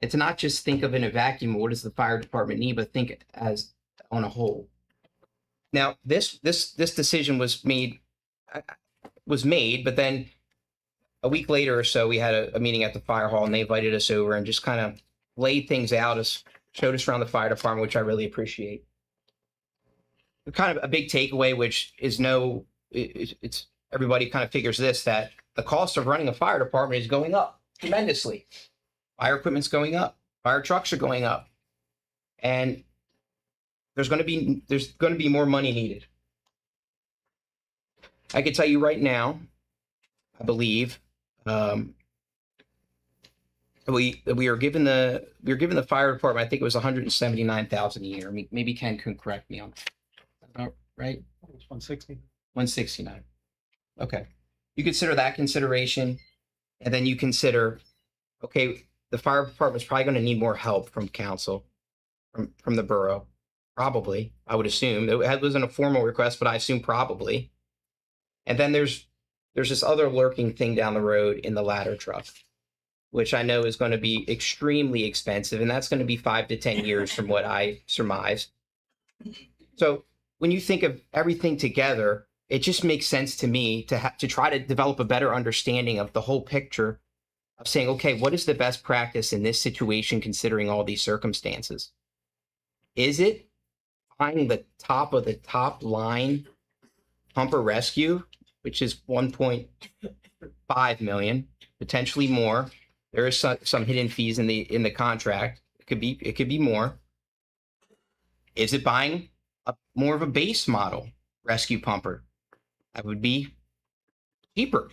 And to not just think of in a vacuum, what does the fire department need, but think as on a whole. Now, this decision was made, but then a week later or so, we had a meeting at the fire hall, and they invited us over and just kind of laid things out, showed us around the fire department, which I really appreciate. Kind of a big takeaway, which is it's everybody kind of figures this, that the cost of running a fire department is going up tremendously. Fire equipment's going up, fire trucks are going up, and there's going to be more money needed. I can tell you right now, I believe we are given the fire department, I think it was 179,000 a year. I mean, maybe Ken can correct me on that, right? It's 160. 169. Okay. You consider that consideration, and then you consider, okay, the fire department's probably going to need more help from council, from the borough. Probably, I would assume. It wasn't a formal request, but I assume probably. And then there's this other lurking thing down the road in the ladder truck, which I know is going to be extremely expensive, and that's going to be 5 to 10 years from what I surmise. So when you think of everything together, it just makes sense to me to try to develop a better understanding of the whole picture of saying, okay, what is the best practice in this situation considering all these circumstances? Is it finding the top of the top line pumper rescue, which is 1.5 million, potentially more? There is some hidden fees in the contract. It could be more. Is it buying more of a base model rescue pumper? That would be cheaper.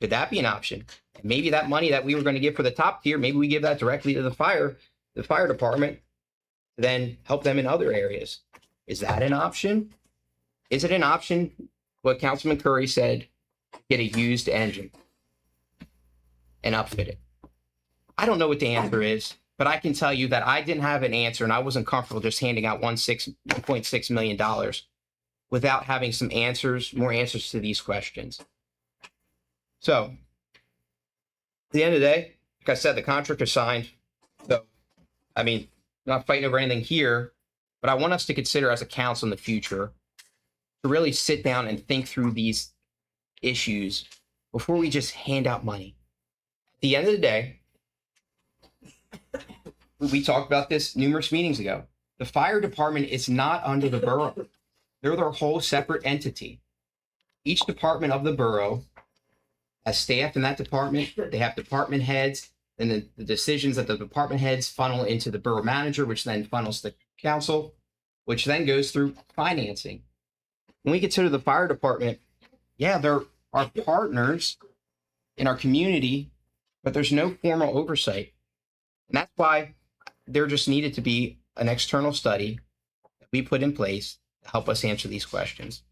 Could that be an option? And maybe that money that we were going to give for the top tier, maybe we give that directly to the fire department, to then help them in other areas. Is that an option? Is it an option, what Councilman Curry said, get a used engine and upfit it? I don't know what the answer is, but I can tell you that I didn't have an answer, and I wasn't comfortable just handing out $1.6 million without having some answers, more answers to these questions. So, at the end of the day, like I said, the contract is signed. So, I mean, I'm not fighting over anything here, but I want us to consider as a council in the future to really sit down and think through these issues before we just hand out money. At the end of the day, we talked about this numerous meetings ago. The fire department is not under the borough. They're their whole separate entity. Each department of the borough has staff in that department. They have department heads, and the decisions that the department heads funnel into the borough manager, which then funnels the council, which then goes through financing. When we consider the fire department, yeah, they're our partners in our community, but there's no formal oversight. And that's why there just needed to be an external study that we put in place to help us answer these questions.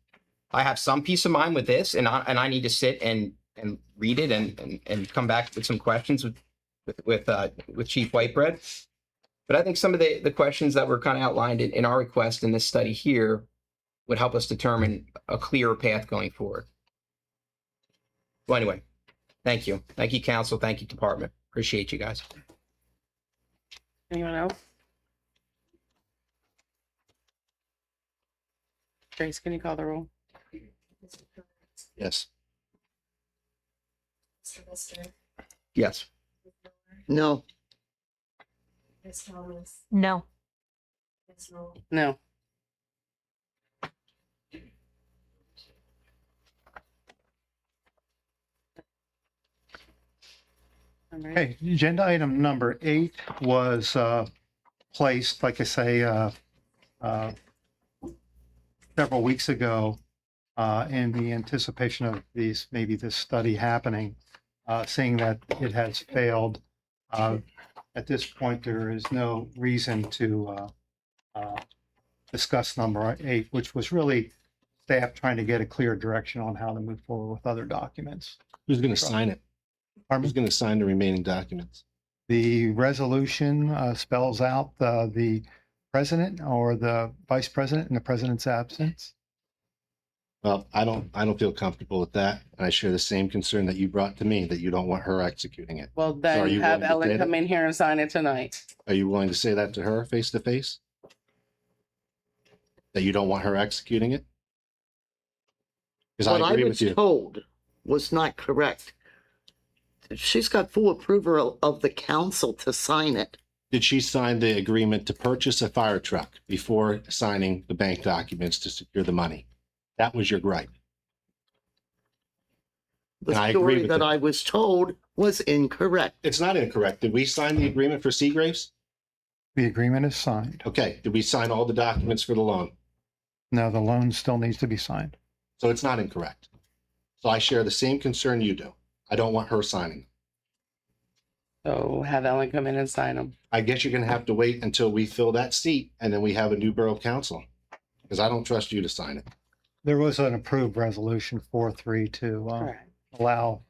I have some peace of mind with this, and I need to sit and read it and come back with some questions with Chief Whitebread. But I think some of the questions that were kind of outlined in our request in this study here would help us determine a clearer path going forward. Well, anyway, thank you. Thank you, council. Thank you, department. Appreciate you guys. Anyone else? Grace, can you call the roll? Yes. Mr. Lister, Yes. Ms. Miller, No. Ms. Thomas, No. Ms. Knoll, No. All right. Okay, agenda item number 8 was placed, like I say, several weeks ago in the anticipation of maybe this study happening, seeing that it has failed. At this point, there is no reason to discuss number 8, which was really staff trying to get a clear direction on how to move forward with other documents. Who's going to sign it? Who's going to sign the remaining documents? The resolution spells out the president or the vice president in the president's absence. Well, I don't feel comfortable with that. And I share the same concern that you brought to me, that you don't want her executing it. Well, So are then you have willing to say Ellen that? come in here and sign it tonight. Are you willing to say that to her face to face? That you don't want her executing it? Because What I I agree was with you. told was not correct. She's got full approval of the council to sign it. Did she sign the agreement to purchase a fire truck before signing the bank documents to secure the money? That was your gripe. The And I agree story with that it. I was told was incorrect. It's not incorrect. Did we sign the agreement for Seagraves? The agreement is signed. Okay. Did we sign all the documents for the loan? No, the loan still needs to be signed. So it's not incorrect. So I share the same concern you do. I don't want her signing. So have Ellen come in and sign them. I guess you're gonna have to wait until we fill that seat and then we have a new borough council. Because I don't trust you to sign it. There was an approved resolution 4-3 to Correct. allow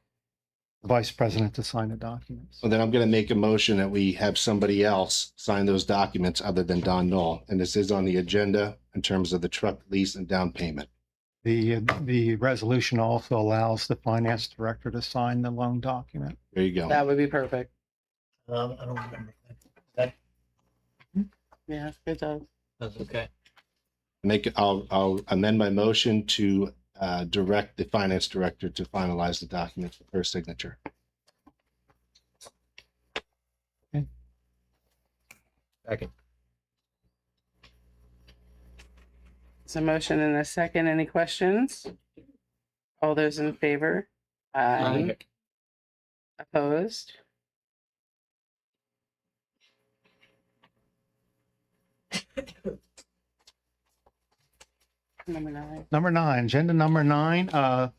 the vice president to sign the documents. So then I'm gonna make a motion that we have somebody else sign those documents other than Don Knoll. And this is on the agenda in terms of the truck lease and down payment. The resolution also allows the finance director to sign the loan document. There you go. That would be perfect. I don't remember. Yeah, good job. That's okay. I'll amend my motion to direct the finance director to finalize the documents with her signature. Second. It's a motion and a second. Any questions? All those in favor? Aye. Opposed? Number 9. Number 9, agenda number 9.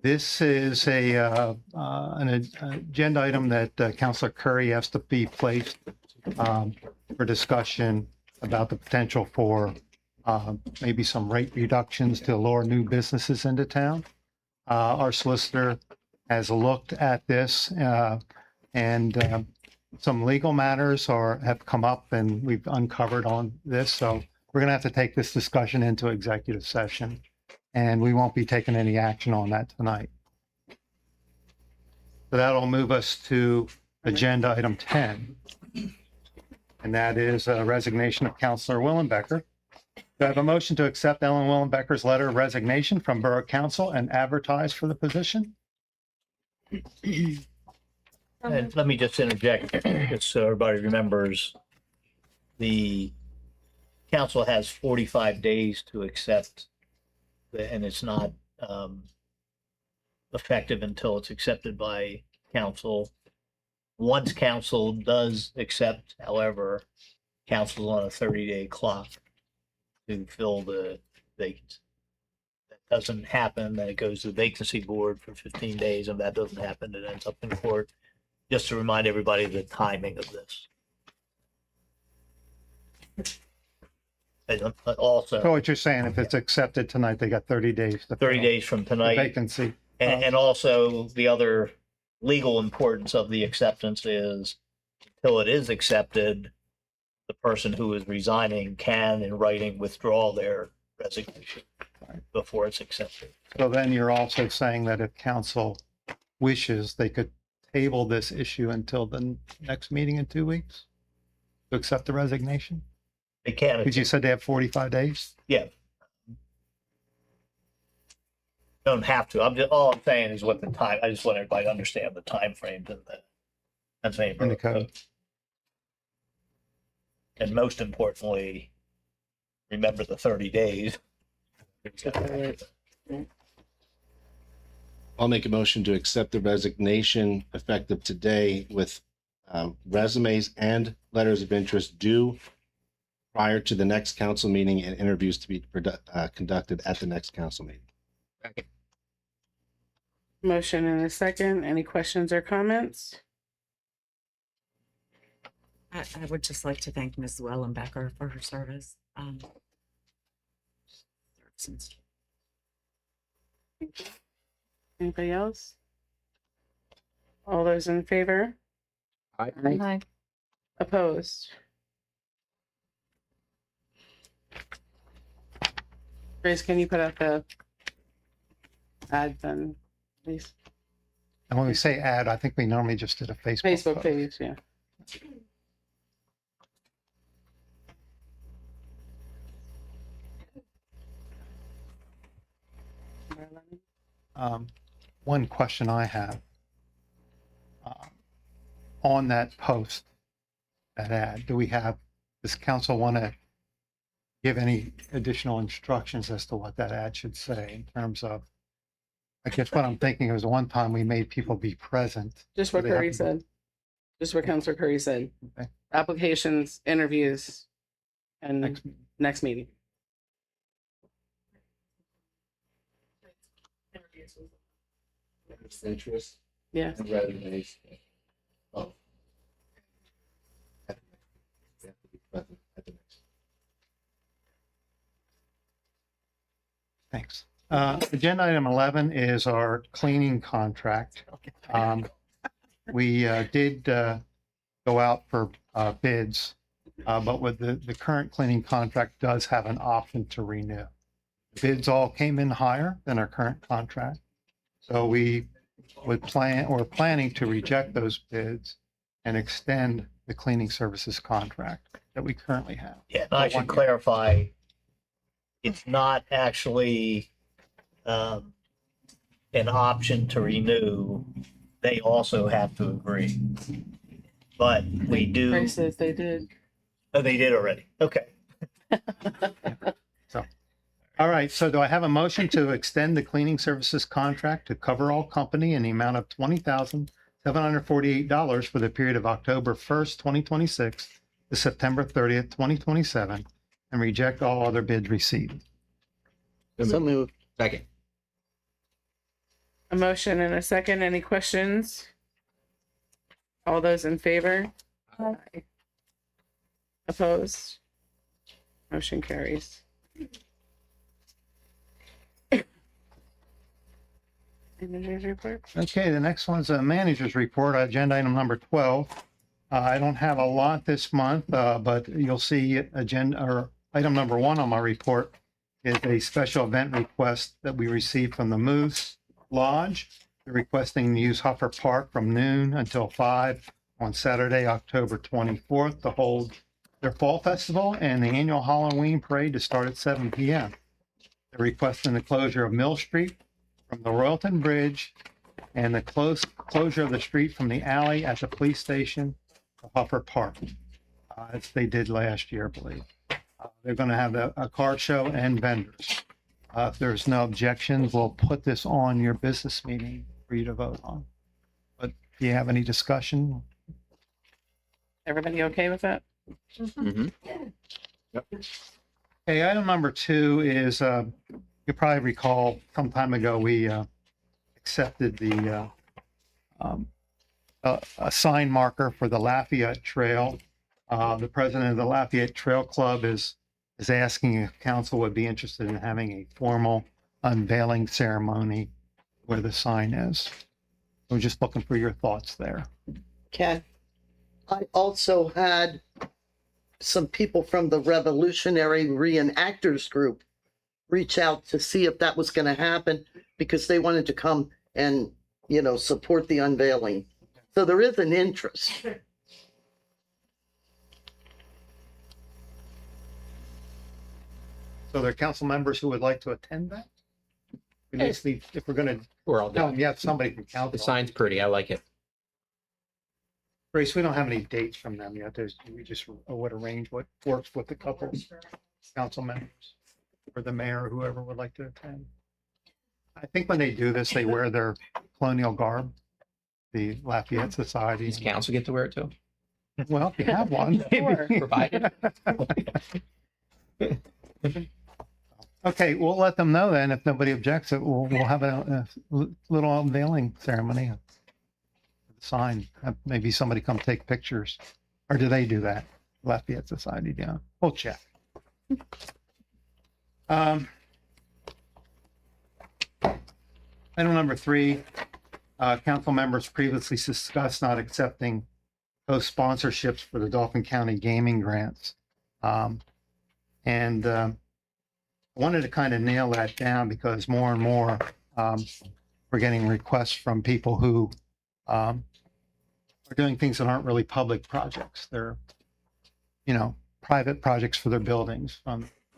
This is an agenda item that Councilor Curry asked to be placed for discussion about the potential for maybe some rate reductions to lure new businesses into town. Our solicitor has looked at this and some legal matters have come up and we've uncovered on this. So we're going to have to take this discussion into executive session and we won't be taking any action on that tonight. So that'll move us to agenda item 10. And that is a resignation of Councilor Willenbecker. Do I have a motion to accept Ellen Willenbecker's letter of resignation from Borough Council and advertise for the position? And let me just interject, just so everybody remembers, the council has 45 days to accept, and it's not effective until it's accepted by council. Once council does accept, however, council's on a 30-day clock to fill the vacancy. That doesn't happen, then it goes to the vacancy board for 15 days. If that doesn't happen, it ends up in court. Just to remind everybody of the timing of this. And also, So what you're saying, if it's accepted tonight, they got 30 days to 30 fill days from the tonight. vacancy. And also the other legal importance of the acceptance is until it is accepted, the person who is resigning can in writing withdraw their resignation before it's accepted. So then you're also saying that if council wishes, they could table this issue until the next meeting in 2 weeks to accept the resignation? They can, Because you said they have 45 days? yeah. Don't have to. All I'm saying is what the time, I just want everybody to understand the timeframes in the Pennsylvania In the Borough code. Code. And most importantly, remember the 30 days. I'll make a motion to accept the resignation effective today with resumes and letters of interest due prior to the next council meeting and interviews to be conducted at the next council meeting. Motion and a second. Any questions or comments? I would just like to thank Ms. Wellenbecker for her service. Since Anybody else? All those in favor? Aye. Opposed? Grace, can you put up the add then, please? And when we say add, I think we normally just did a Facebook. Facebook post. page, yeah. One question I have on that post, that ad, does council want to give any additional instructions as to what that ad should say in terms of, I guess what I'm thinking is one time we made people be present. Just what Do they have Curry to be- said. Just what Counselor Curry said. Okay. Applications, interviews, and Next meeting. next meeting. Interest Yeah. and resumes. Oh. They have to be present at the next. Thanks. Agenda item 11 is our cleaning contract. We did go out for bids, but with the current cleaning contract does have an option to renew. Bids all came in higher than our current contract. So we're planning to reject those bids and extend the cleaning services contract that we currently have. Yeah, and I For 1 should year. clarify, it's not actually an option to renew. They also have to agree. But we do, Curry says they did. oh, they did already. Okay. All right, so do I have a motion to extend the cleaning services contract to Cover All Company in the amount of $20,748 for the period of October 1st, 2026 to September 30th, 2027, and reject all other bids received? So moved. Second. A motion and a second. Any questions? All those in favor? Aye. Opposed? Motion carries. Manager's report? Okay, the next one's a manager's report, agenda item number 12. I don't have a lot this month, but you'll see item number 1 on my report is a special event request that we received from the Moose Lodge. They're requesting to use Huffer Park from noon until 5 on Saturday, October 24th to hold their fall festival and the annual Halloween parade to start at 7 p.m. They're requesting the closure of Mill Street from the Royalton Bridge and the closure of the street from the alley at the police station to Huffer Park, as they did last year, I believe. They're going to have a car show and vendors. If there's no objections, we'll put this on your business meeting for you to vote on. But do you have any discussion? Everybody okay with that? Okay, item number 2 is, you probably recall some time ago, we accepted a sign marker for the Lafayette Trail. The president of the Lafayette Trail Club is asking if council would be interested in having a formal unveiling ceremony where the sign is. We're just looking for your thoughts there. Ken, I also had some people from the Revolutionary Reenactors Group reach out to see if that was going to happen because they wanted to come and, support the unveiling. So there is an interest. So there are council members who would like to attend that? Basically, if we're going to We're all tell done. them, yeah, somebody from The council. sign's pretty. I like it. Grace, we don't have any dates from them yet. We just would arrange what works with the couple council members or the mayor, or whoever would like to attend. I think when they do this, they wear their colonial garb, the Lafayette Society. Does council get to wear it too? Well, if you have one. Sure. Provided. Okay, we'll let them know then. If nobody objects, we'll have a little unveiling ceremony. Sign, have maybe somebody come take pictures, or do they do that? Lafayette Society down. We'll check. Item number 3, council members previously discussed not accepting host sponsorships for the Dauphin County gaming grants. And I wanted to kind of nail that down because more and more We're getting requests from people who are doing things that aren't really public projects. They're, private projects for their buildings.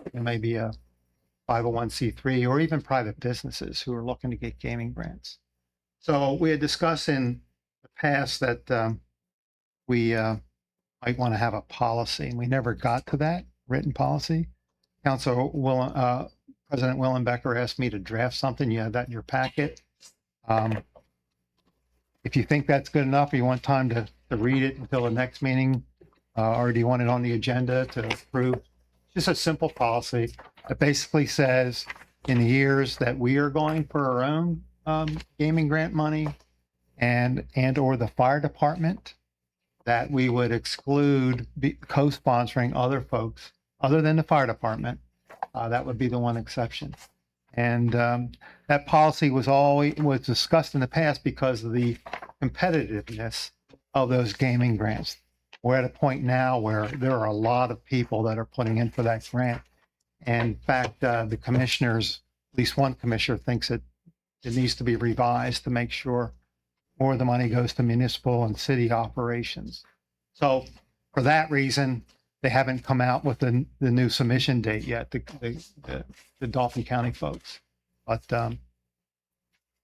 It may be a 501c3 or even private businesses who are looking to get gaming grants. So we had discussed in the past that we might want to have a policy, and we never got to that written policy. President Willenbecker asked me to draft something. You have that in your packet. If you think that's good enough, or you want time to read it until the next meeting, or do you want it on the agenda to approve? Just a simple policy that basically says in the years that we are going for our own gaming grant money and or the fire department, that we would exclude co-sponsoring other folks other than the fire department. That would be the one exception. And that policy was discussed in the past because of the competitiveness of those gaming grants. We're at a point now where there are a lot of people that are putting in for that grant. And in fact, the commissioners, at least one commissioner, thinks that it needs to be revised to make sure more of the money goes to municipal and city operations. So for that reason, they haven't come out with the new submission date yet, the Dauphin County folks. But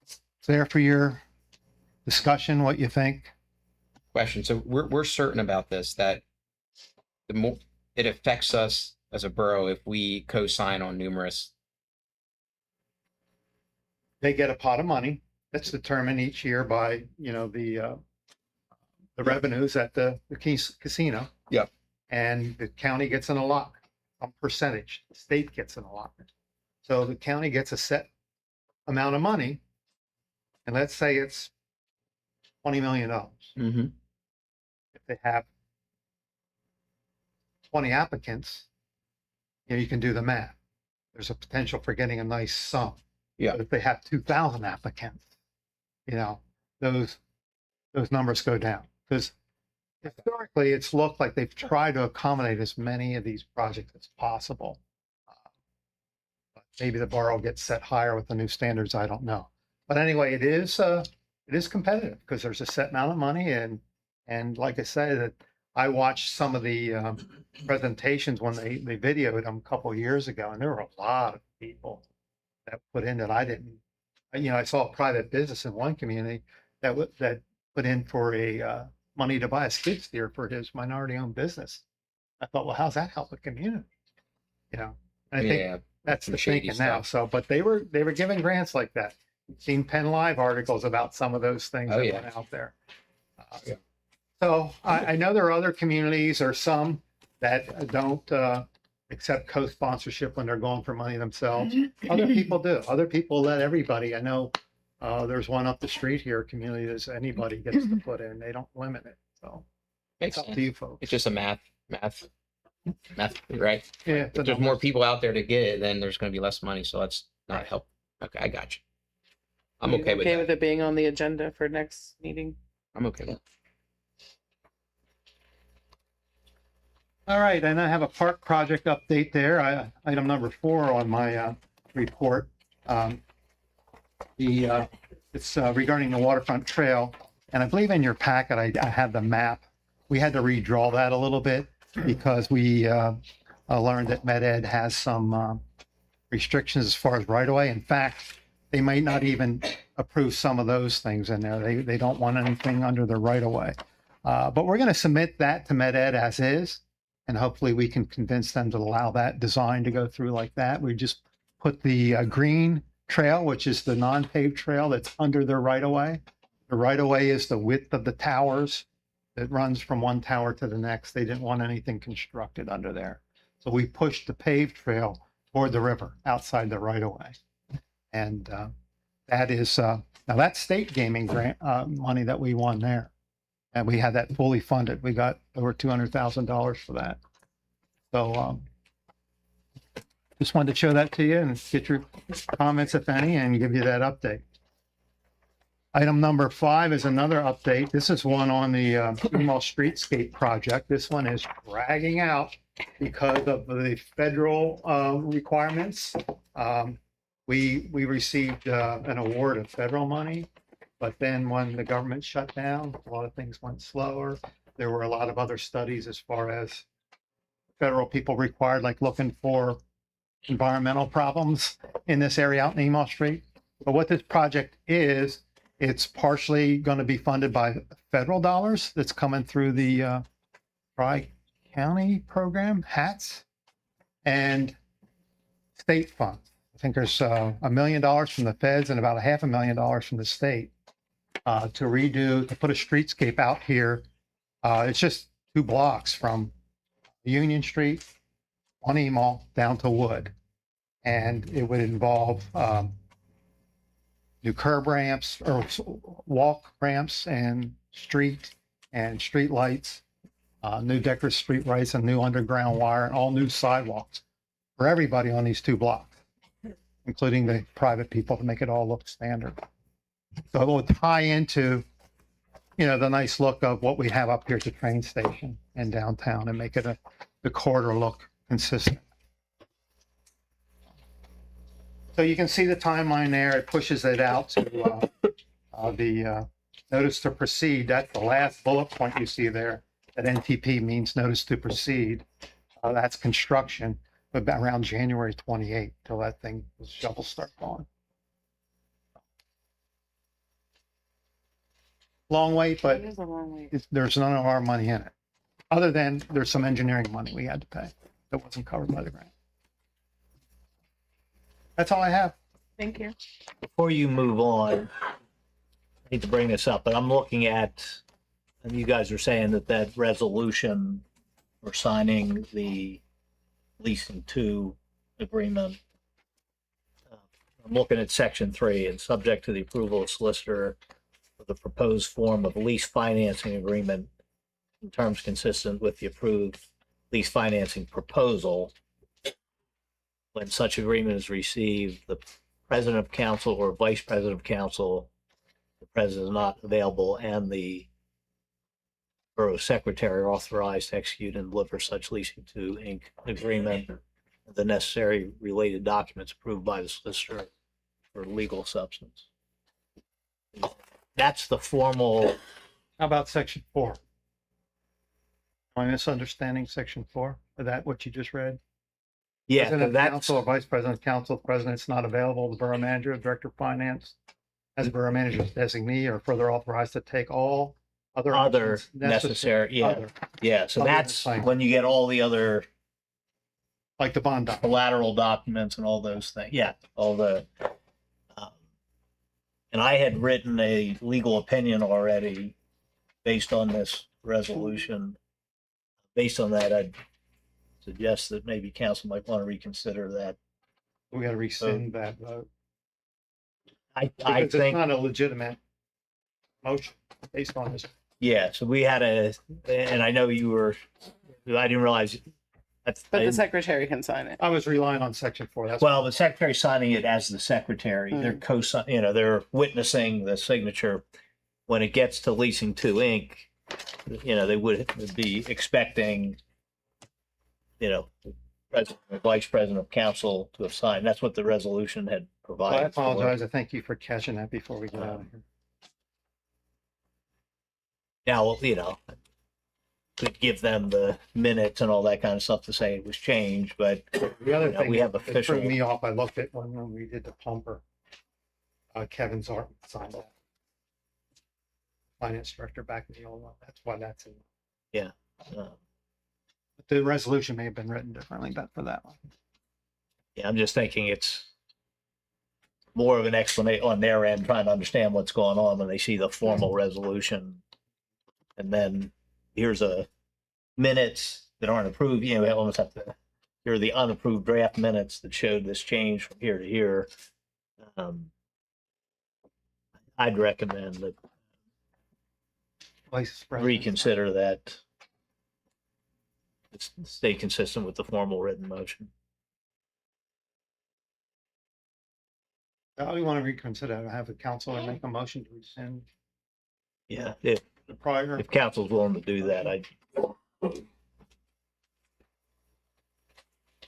it's there for your discussion, what you think. Question. So we're certain about this, that the more it affects us as a borough if we co-sign on numerous. They get a pot of money that's determined each year by, the revenues at the casino. Yeah. And the county gets an allotment, some percentage. The state gets an allotment. So the county gets a set amount of money, and let's say it's $20 million. Mm-hmm. If they have 20 applicants, you can do the math. There's a potential for getting a nice sum. Yeah. But if they have 2,000 applicants, those numbers go down, because historically it's looked like they've tried to accommodate as many of these projects as possible. But maybe the bar will get set higher with the new standards. I don't know. But anyway, it is competitive because there's a set amount of money, and like I said, that I watched some of the presentations when they videoed them a couple of years ago, and there were a lot of people that put in that I didn't. I saw a private business in one community that put in for a money to buy a skid steer for his minority-owned business. I thought, well, how's that help the community? And I think that's the shady thinking now. stuff. So, but they were giving grants like that. You've seen Penn Live articles about some of those things that went out there. So I know there are other communities or some that don't accept co-sponsorship when they're going for money themselves. Other people do. Other people let everybody. I know there's one up the street here, community that anybody gets to put in. They don't limit it. So Makes it's up sense. to you folks. It's just a math, right? Yeah. If there's more people out there to get it, then there's going to be less money. So that's not help. Okay, I got you. I'm You okay with that. it being on the agenda for next meeting? I'm okay with that. All right, and I have a park project update there. Item number 4 on my report. It's regarding the waterfront trail, and I believe in your packet I have the map. We had to redraw that a little bit because we learned that Med-Ed has some restrictions as far as right-of-way. In fact, they might not even approve some of those things in there. They don't want anything under the right-of-way. But we're going to submit that to Med-Ed as is. And hopefully we can convince them to allow that design to go through like that. We just put the green trail, which is the non-paved trail that's under their right-of-way. The right-of-way is the width of the towers that runs from one tower to the next. They didn't want anything constructed under there. So we pushed the paved trail toward the river outside the right-of-way. And that is, now that's state gaming grant money that we won there. And we had that fully funded. We got over $200,000 for that. So just wanted to show that to you and get your comments, if any, and give you that update. Item number 5 is another update. This is one on the Emo Streetscape project. This one is dragging out because of the federal requirements. We received an award of federal money, but then when the government shut down, a lot of things went slower. There were a lot of other studies as far as federal people required, like looking for environmental problems in this area out in Emo Street. But what this project is, it's partially going to be funded by federal dollars that's coming through the Tri-County program, HATS, and state funds. I think there's $1 million from the feds and about $500,000 from the state to put a streetscape out here. It's just 2 blocks from Union Street on Emo down to Wood. And it would involve new curb ramps or walk ramps and street lights, new decorative street lights and new underground wire and all new sidewalks for everybody on these 2 blocks, including the private people, to make it all look standard. So it will tie into, the nice look of what we have up here at the train station and downtown and make it the corridor look consistent. So you can see the timeline there. It pushes it out to the notice to proceed. That's the last bullet point you see there. That NTP means notice to proceed. That's construction, but around January 28th till that thing, the shovel starts going. Long wait, but It is a long way. there's none of our money in it. Other than there's some engineering money we had to pay that wasn't covered by the grant. That's all I have. Thank you. Before you move on, I hate to bring this up, but I'm looking at, and you guys are saying that resolution or signing the leasing 2 agreement. I'm looking at section 3 and subject to the approval of solicitor of the proposed form of lease financing agreement in terms consistent with the approved lease financing proposal. When such agreement is received, the president of council or vice president of council, the president is not available, and the borough secretary are authorized to execute and deliver such leasing to Inc. agreement, the necessary related documents approved by the solicitor for legal substance. That's the formal. How about section 4? Am I misunderstanding section 4? Is that what you just read? Yeah, President of that's council or vice president of council, president's not available, the borough manager, director of finance, as a borough manager's designee or further authorized to take all other other actions necessary. Yeah, other, yeah. So other than that's signing. when you get all the other like the bond document. collateral documents and all those things. Yeah, all the. And I had written a legal opinion already based on this resolution. Based on that, I'd suggest that maybe council might want to reconsider that. We got to rescind that vote. I Because it's think, not a legitimate motion based on this. yeah, so we had and I know you were, I didn't realize. But the secretary can sign it. I was relying on section 4. That's Well, the secretary signing it as the secretary, they're they're witnessing the signature. When it gets to leasing 2 Inc., they would be expecting, president or vice president of council to have signed. That's what the resolution had Well, I provided. for. apologize. I thank you for catching that before we get out of here. Now, we'd give them the minutes and all that kind of stuff to say it was changed, but The other thing we have that official. threw me off, I looked at when we did the pumper. Kevin Zartman signed that. Finance director back in the old one. That's why that's in. uh, The resolution may have been written differently, but for that one. Yeah, I'm just thinking it's more of an explanation on their end, trying to understand what's going on when they see the formal resolution. And then here's a minutes that aren't approved, we almost have to, here are the unapproved draft minutes that showed this change from here to here. I'd recommend that Vice President. reconsider that. Stay consistent with the formal written motion. How do you want to reconsider? Have the council make a motion to rescind Yeah, if the prior? council's willing to do that, I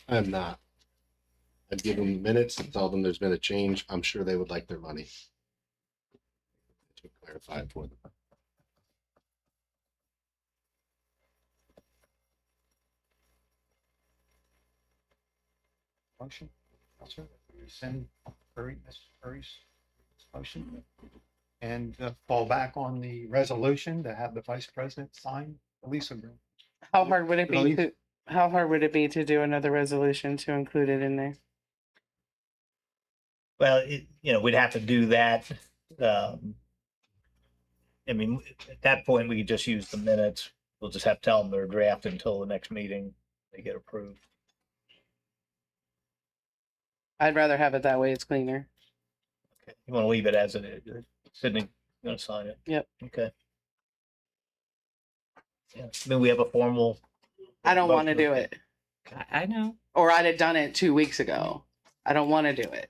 am not. I'd give them minutes and tell them there's been a change. I'm sure they would like their money. To clarify it for them. Motion. Counselor, rescind Mr. Curry's motion. And fall back on the resolution to have the vice president sign the lease agreement. How hard would it be Really? to, how hard would it be to do another resolution to include it in there? Well, we'd have to do that. I mean, at that point, we could just use the minutes. We'll just have to tell them they're drafted until the next meeting. They get approved. I'd rather have it that way. It's cleaner. Okay. You want to leave it as it is? Sydney, you going to sign it? Yep. Okay. Yeah, I mean, we have a formal. I don't want to motion. do it. I know. Or I'd have done it 2 weeks ago. I don't want to do it.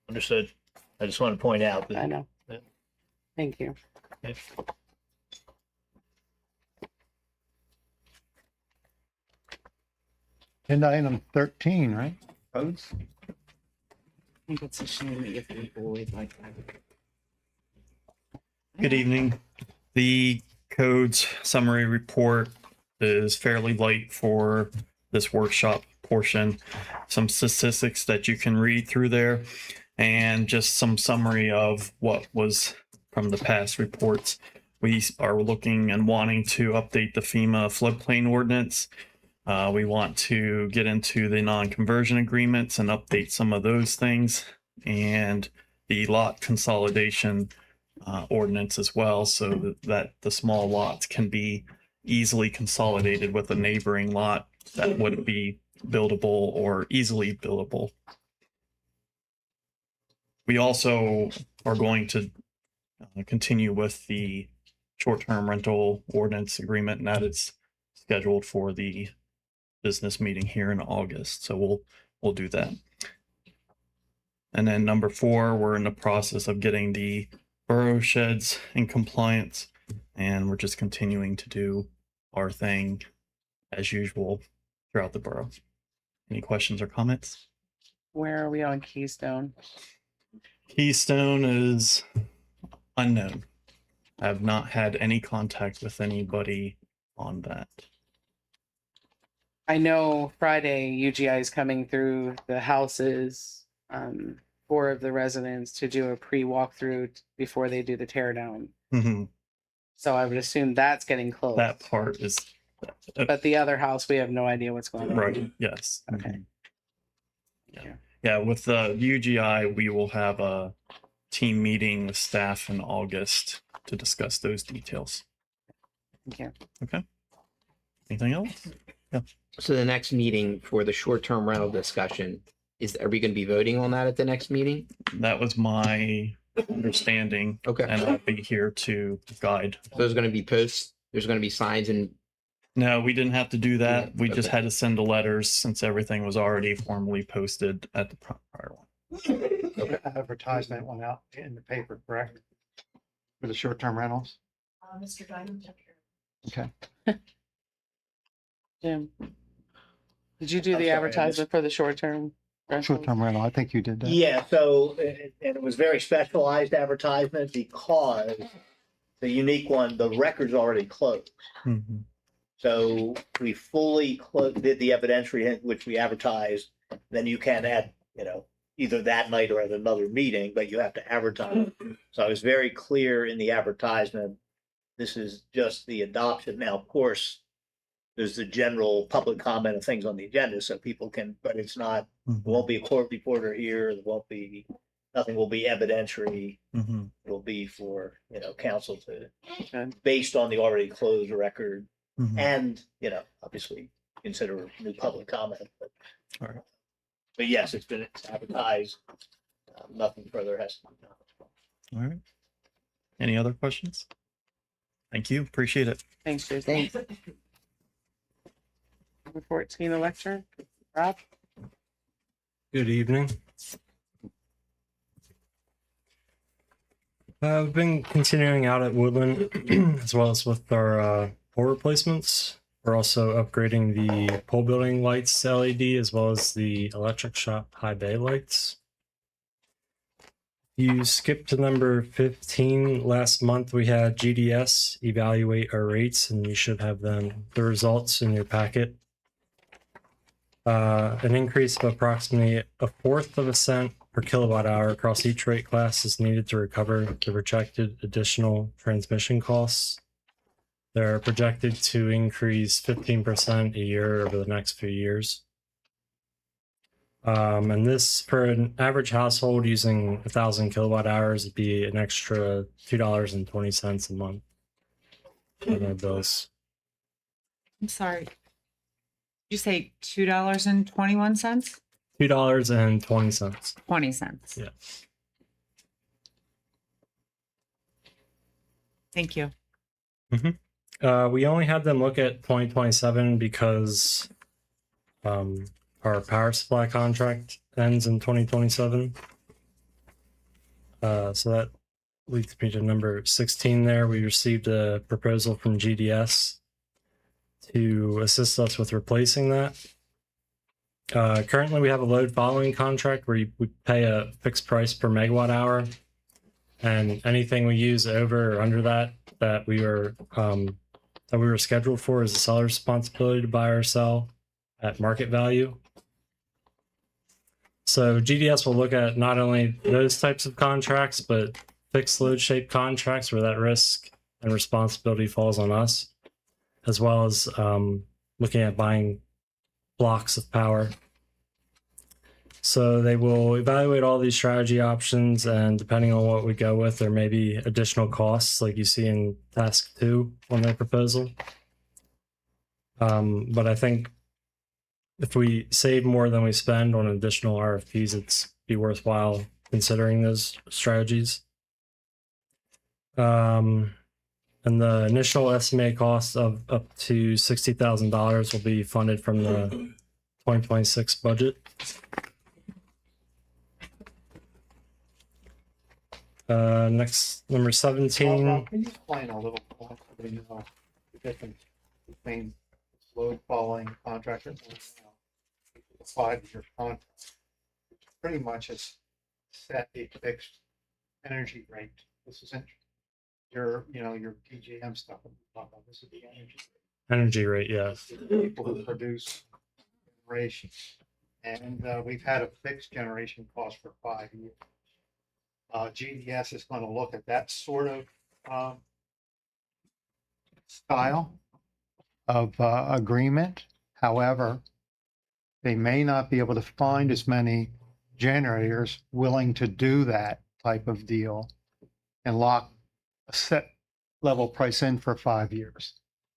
Understood. I just want to point out I that. know. Yeah. Thank you. Okay. Agenda item 13, right? Codes. I think it's a shame that you people always like that. Good evening. The codes summary report is fairly light for this workshop portion. Some statistics that you can read through there and just some summary of what was from the past reports. We are looking and wanting to update the FEMA floodplain ordinance. We want to get into the non-conversion agreements and update some of those things, and the lot consolidation ordinance as well, so that the small lots can be easily consolidated with a neighboring lot that wouldn't be buildable or easily buildable. We also are going to continue with the short-term rental ordinance agreement, and that is scheduled for the business meeting here in August. So we'll do that. And then number 4, we're in the process of getting the borough sheds in compliance, and we're just continuing to do our thing as usual throughout the borough. Any questions or comments? Where are we on Keystone? Keystone is unknown. I have not had any contact with anybody on that. I know Friday UGI is coming through the houses, 4 of the residents, to do a pre-walkthrough before they do the tear down. Mhm. So I would assume that's getting close. That part is But the other house, we have no idea what's going on. right. Yes. Okay. Mhm. Thank you. Yeah, with the UGI, we will have a team meeting with staff in August to discuss those details. Thank you. Okay. Anything else? So the next meeting for the short-term rental discussion are we going to be voting on that at the next meeting? That was my understanding, Okay. and I'll be here to guide. So there's going to be posts, there's going to be signs and No, we didn't have to do that. Yeah, We just okay. had to send the letters since everything was already formally posted at the prior one. Advertisement went out in the paper, correct? For the short-term rentals? Mr. Diamond took Okay. Jim, did you do I'm the sorry, I advertisement for the short term? Short-term rental, I think you did that. Yeah, so, and it was very specialized advertisement because the unique one, the record's already closed. Mhm. So we fully did the evidentiary, which we advertised, then you can add, either that night or at another meeting, but you have to advertise. So I was very clear in the advertisement. This is just the adoption. Now, of course, there's the general public comment of things on the agenda, so people can, but it's not, there won't be a court reporter here, there won't be, nothing will be evidentiary. Mhm. It'll be for, council to, Good. based on the already closed record. Mhm. And, obviously consider new public comment, but. All right. But yes, it's advertised. Nothing further has to be done. All right. Any other questions? Thank you. Appreciate it. Thanks, Jason. Number 14 election. Rob? Good evening. I've been continuing out at Woodland as well as with our pole replacements. We're also upgrading the pole building lights to LED as well as the electric shop high bay lights. You skipped to number 15. Last month we had GDS evaluate our rates, and you should have the results in your packet. An increase of approximately 1/4 of a cent per kilowatt hour across each rate class is needed to recover the projected additional transmission costs. They're projected to increase 15% a year over the next few years. And this, for an average household using 1,000 kilowatt hours, would be an extra $2.20 a month on their bills. I'm sorry. Did you say $2.21? $2.20. 20 cents. Yeah. Thank you. We only had them look at 2027 because our power supply contract ends in 2027. So that leads me to number 16 there. We received a proposal from GDS to assist us with replacing that. Currently, we have a load following contract where we pay a fixed price per megawatt hour, and anything we use over or under that we were scheduled for is the seller's responsibility to buy or sell at market value. So GDS will look at not only those types of contracts, but fixed load shaped contracts where that risk and responsibility falls on us, as well as looking at buying blocks of power. So they will evaluate all these strategy options, and depending on what we go with, there may be additional costs like you see in task 2 on their proposal. But I think if we save more than we spend on additional RFPs, it's be worthwhile considering those strategies. And the initial estimated cost of up to $60,000 will be funded from the 2026 budget. Next, number 17. Rob, can you explain a little more, so we know the difference between load following contract and a 5-year contract? Pretty much is set a fixed energy rate. This isn't your PGM stuff. This is the Energy rate, yes. the people who produce generation. And we've had a fixed generation cost for 5 years. GDS is going to look at that sort of style of agreement. However, they may not be able to find as many generators willing to do that type of deal and lock a set level price in for 5 years.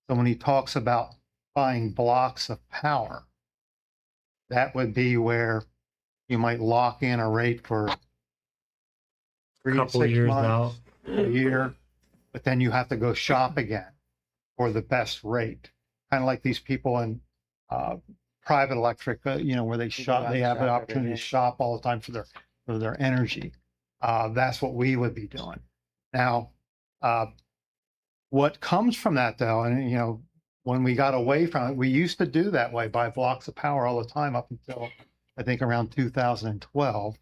So when he talks about buying blocks of power, that would be where you might lock in a rate for 3 to Couple 6 years months, a year, but then you have to go shop again for the best rate. Kind of like these people in private electric, where they shop, they have an opportunity to shop all the time for their energy. That's what we would be doing. Now, what comes from that though, and when we got away from it, we used to do that way, buy blocks of power all the time up until I think around 2012,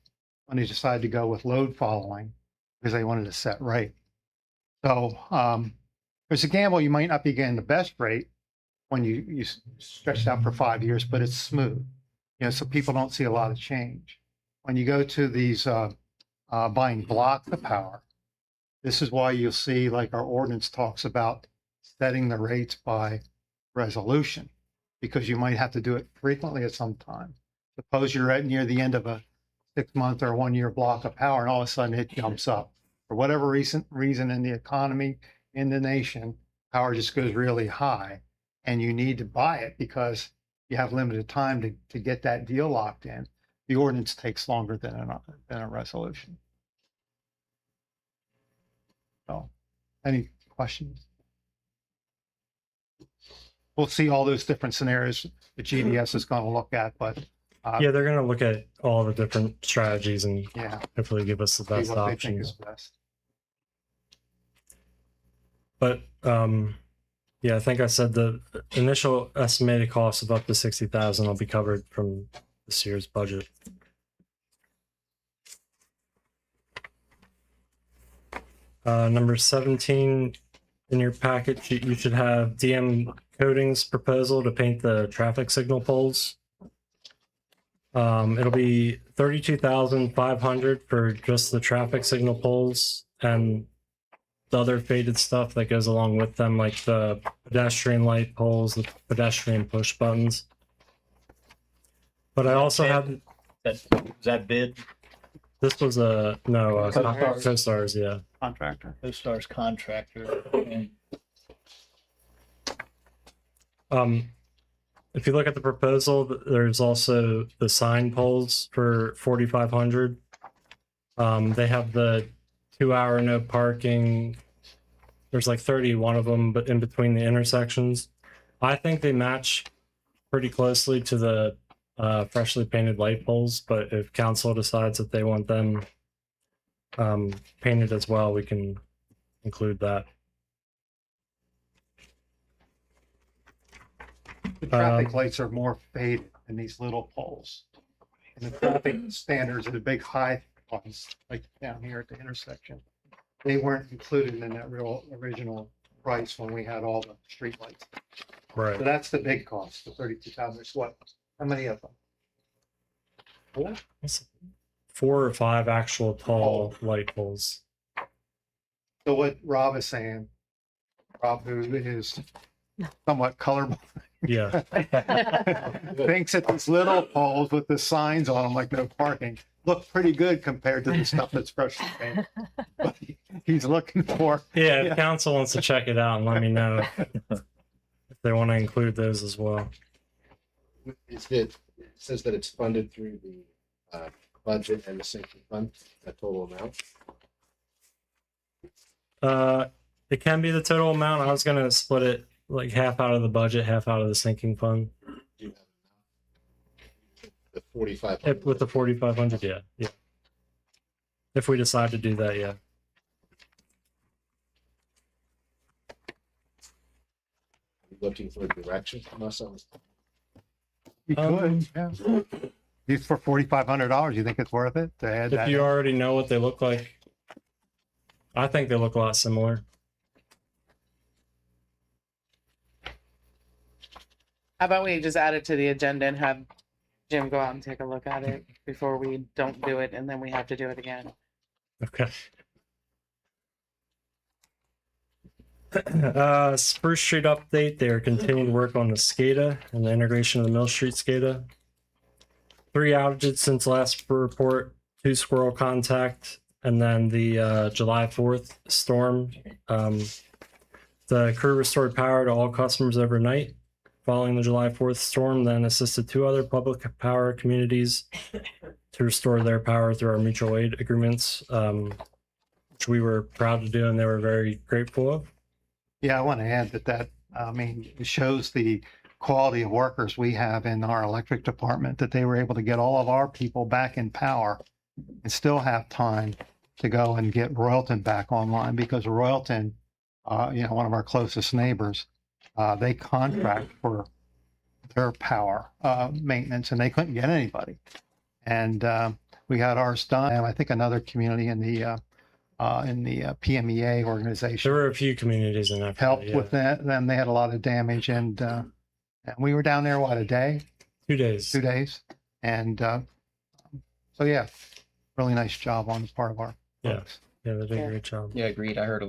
when they decided to go with load following because they wanted a set rate. So there's a gamble. You might not be getting the best rate when you stretch it out for 5 years, but it's smooth, so people don't see a lot of change. When you go to these buying blocks of power, this is why you'll see, like our ordinance talks about setting the rates by resolution, because you might have to do it frequently at some time. Suppose you're at near the end of a 6-month or 1-year block of power, and all of a sudden it jumps up. For whatever reason in the economy, in the nation, power just goes really high, and you need to buy it because you have limited time to get that deal locked in. The ordinance takes longer than a resolution. So, any questions? We'll see all those different scenarios the GDS is going to look at, but Yeah, they're going to look at all the different strategies and yeah, hopefully give us the see best what they think is options. best. But Yeah, I think I said the initial estimated cost of up to 60,000 will be covered from this year's budget. Number 17 in your packet, you should have DM Coatings proposal to paint the traffic signal poles. It'll be 32,500 for just the traffic signal poles and the other faded stuff that goes along with them, like the pedestrian light poles, the pedestrian push buttons. But I also have Is that bid? this was a no Co-Stars. Co-Stars, yeah. Contractor. CoStar's contractor. And If you look at the proposal, there's also the sign poles for 4,500. They have the 2-hour no parking. There's like 31 of them, but in between the intersections. I think they match pretty closely to the freshly painted light poles, but if council decides that they want them painted as well, we can include that. The traffic lights are more faded than these little poles. And the traffic standards are the big high ones, like down here at the intersection. They weren't included in that real original price when we had all the street lights. Right. So that's the big cost, the 32,000. There's what? How many of them? 4 or 5 actual tall light poles. So what Rob is saying, Rob, who is somewhat colorblind, Yeah. thinks that these little poles with the signs on them, like no parking, look pretty good compared to the stuff that's freshly painted. But he's looking for, Yeah, if Yeah. council wants to check it out and let me know if they want to include those as well. It says that it's funded through the budget and the sinking fund, that total amount. It can be the total amount. I was gonna split it like half out of the budget, half out of the sinking fund. The 45. With the 4,500, yeah. If we decide to do that, yeah. Looking for direction from us on this. you could, yeah. These for $4,500, you think it's worth it to add If that? you already know what they look like, I think they look a lot similar. How about we just add it to the agenda and have Jim go out and take a look at it before we don't do it and then we have to do it again. Okay. Spruce Street update. They are continuing work on the SCADA and the integration of the Mill Street SCADA. 3 outages since last report, 2 squirrel contact, and then the July 4th storm. The crew restored power to all customers overnight following the July 4th storm, then assisted 2 other public power communities to restore their power through our mutual aid agreements, which we were proud to do and they were very grateful of. Yeah, I want to add that, it shows the quality of workers we have in our electric department, that they were able to get all of our people back in power and still have time to go and get Royalton back online, because Royalton, one of our closest neighbors, they contract for their power maintenance and they couldn't get anybody. And we got ours done. And I think another community in the PMEA organization There were a few communities in that. helped yeah. with that. Then they had a lot of damage, and we were down there, what, a day, 2 days. 2 days? And so, yeah, really nice job on the part of our Yeah. folks. Yeah, they did a great job. Yeah, agreed. I heard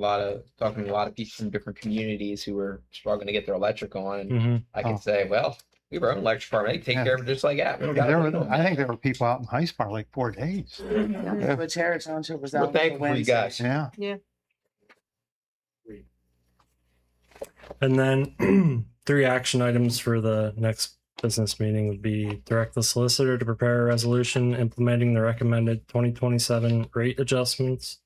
talking to a lot of people from different communities who were struggling to get their electric on. And Hmm. I could Oh. say, well, we have our own electric department. They take Yeah. care of it just like that. We don't Yeah, gotta there wait were, on I that. think there were people out in High Spark like 4 days. But Terra Township was We're out. thankful for you guys. Yeah. And then 3 action items for the next business meeting would be direct the solicitor to prepare a resolution implementing the recommended 2027 rate adjustments.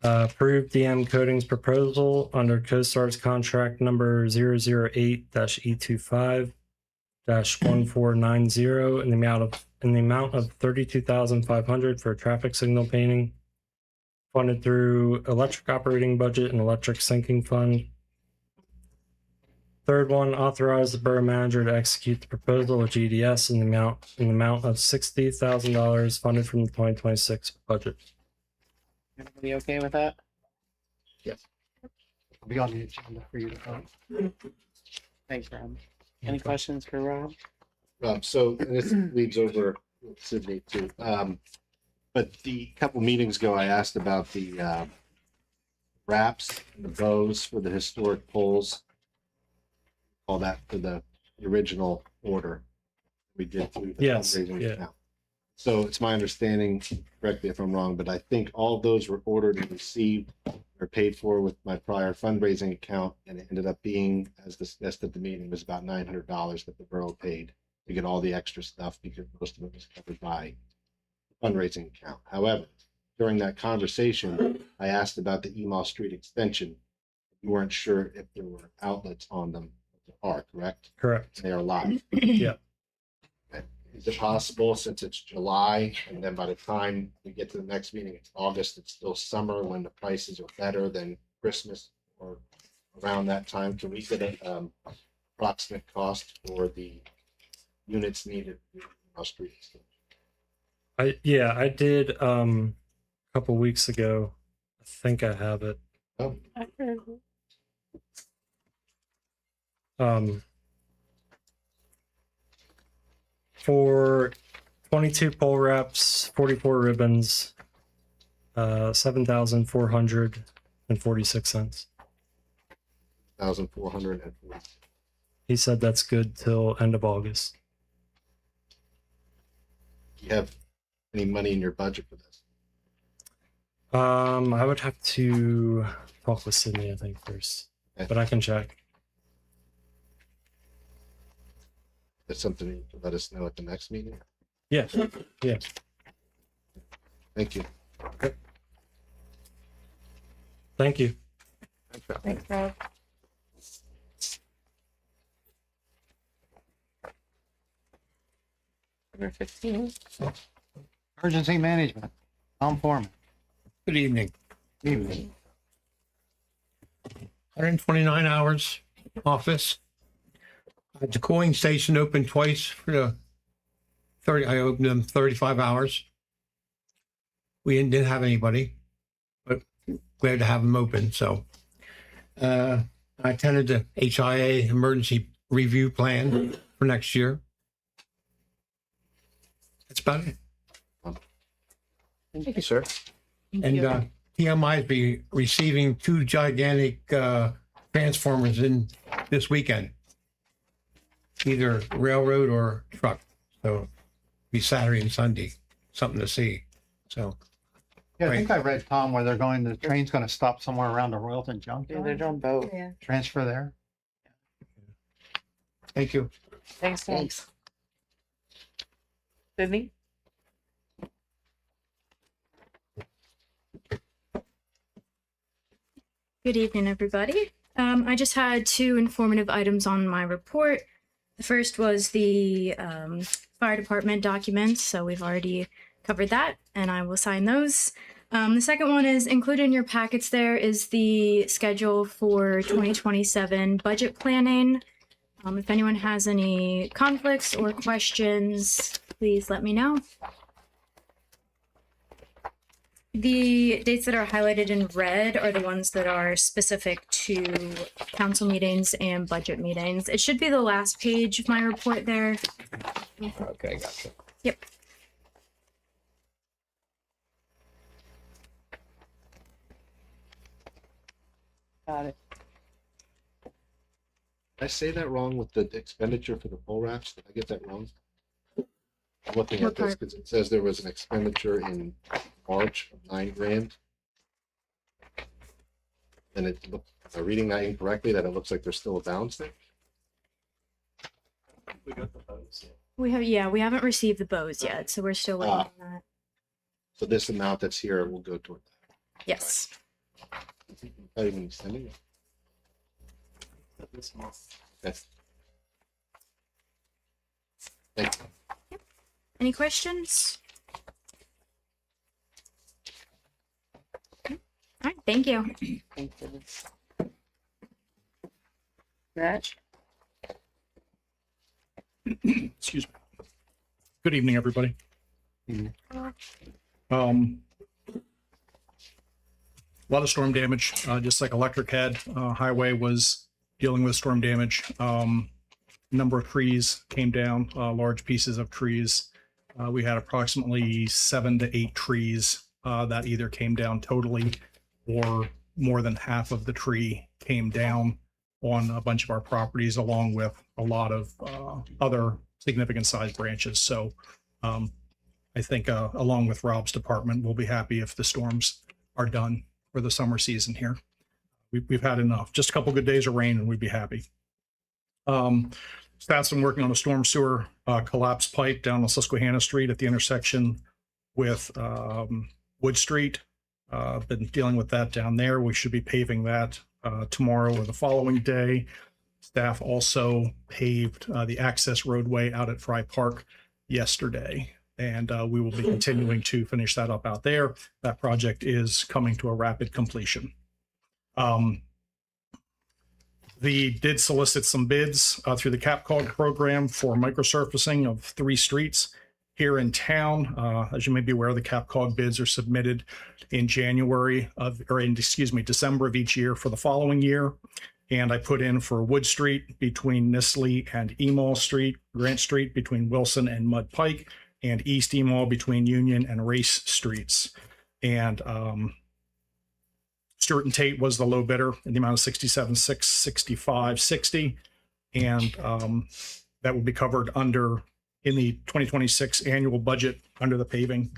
Approve DM Coatings proposal under CoStar's contract number 008-E25-1490 in the amount of $32,500 for traffic signal painting, funded through electric operating budget and electric sinking fund, third one, authorize the borough manager to execute the proposal of GDS in the amount of $60,000 funded from the 2026 budget. Everybody okay with that? It'll be on the agenda for you to vote. Thanks, Rob. Any questions for Rob? So and this leads over Sydney too. But the couple meetings ago, I asked about the wraps and the bows for the historic poles. All that for the original order we did through the Yes, fundraising yeah. account. So it's my understanding, correct me if I'm wrong, but I think all of those were ordered and received or paid for with my prior fundraising account, and it ended up being, as discussed at the meeting, was about $900 that the borough paid to get all the extra stuff because most of it was covered by the fundraising account. However, during that conversation, I asked about the Email Street extension. You weren't sure if there were outlets on them. There are, correct? Correct. They are live. Yeah. Is it possible, since it's July, and then by the time we get to the next meeting, it's August, it's still summer when the prices are better than Christmas or around that time? Can we get an approximate cost for the units needed in our streets? I did a couple weeks ago. I think I have it. Oh, For 22 pole wraps, 44 ribbons, 7,446 cents. 1,440. He said that's good till end of August. Do you have any money in your budget for this? I would have to talk with Sydney, I think, first, but I can check. That's something you can let us know at the next meeting. Yeah, yeah. Thank you. Thank you. Thanks, Rob. Number 15. Emergency management, Tom Foreman. Good evening. Evening. 129 hours office. The cooling station opened twice for the 30. I opened them 35 hours. We didn't have anybody, but glad to have them open. So I attended the HIA emergency review plan for next year. That's about it. Thank you, sir. And TMI is be receiving 2 gigantic transformers in this weekend, either railroad or truck. So be Saturday and Sunday, something to see. So Yeah, I think I read, Tom, where the train's going to stop somewhere around the Royalton Yeah, they're Junkyard. doing both. Yeah. Transfer there. thank you. Thanks, Tom. Thanks. Sydney? Good evening, everybody. I just had 2 informative items on my report. The first was the fire department documents, so we've already covered that, and I will sign those. The second one is included in your packets. There is the schedule for 2027 budget planning. If anyone has any conflicts or questions, please let me know. The dates that are highlighted in red are the ones that are specific to council meetings and budget meetings. It should be the last page of my report there. Okay, gotcha. Yep. Got it. Did I say that wrong with the expenditure for the pole wraps? Did I get that wrong? I'm looking What at this part? because it says there was an expenditure in March of $9,000. And it look, am I reading that incorrectly, that it looks like there's still a balance there? We haven't received the bows yet, so we're still waiting on that. So this amount that's here will go toward that. Yes. Not even extending it. Okay. Thank you. Any questions? All right, thank you. Thank you. Matt? Excuse me. Good evening, everybody. A lot of storm damage, just like Electric had. Highway was dealing with storm damage. Number of trees came down, large pieces of trees. We had approximately 7 to 8 trees that either came down totally or more than half of the tree came down on a bunch of our properties, along with a lot of other significant sized branches. So I think along with Rob's department, we'll be happy if the storms are done for the summer season here. We've had enough. Just a couple good days of rain and we'd be happy. Staff's been working on a storm sewer collapse pipe down on Susquehanna Street at the intersection with Wood Street. Been dealing with that down there. We should be paving that tomorrow or the following day. Staff also paved the access roadway out at Fry Park yesterday, and we will be continuing to finish that up out there. That project is coming to a rapid completion. We did solicit some bids through the CapCog program for microsurfacing of 3 streets here in town. As you may be aware, the CapCog bids are submitted in December of each year for the following year. And I put in for Wood Street between Nisley and Emall Street, Grant Street between Wilson and Mud Pike, and East Emall between Union and Race Streets. And Stewart and Tate was the low bidder in the amount of $67,665.60, and that will be covered under in the 2026 annual budget under the paving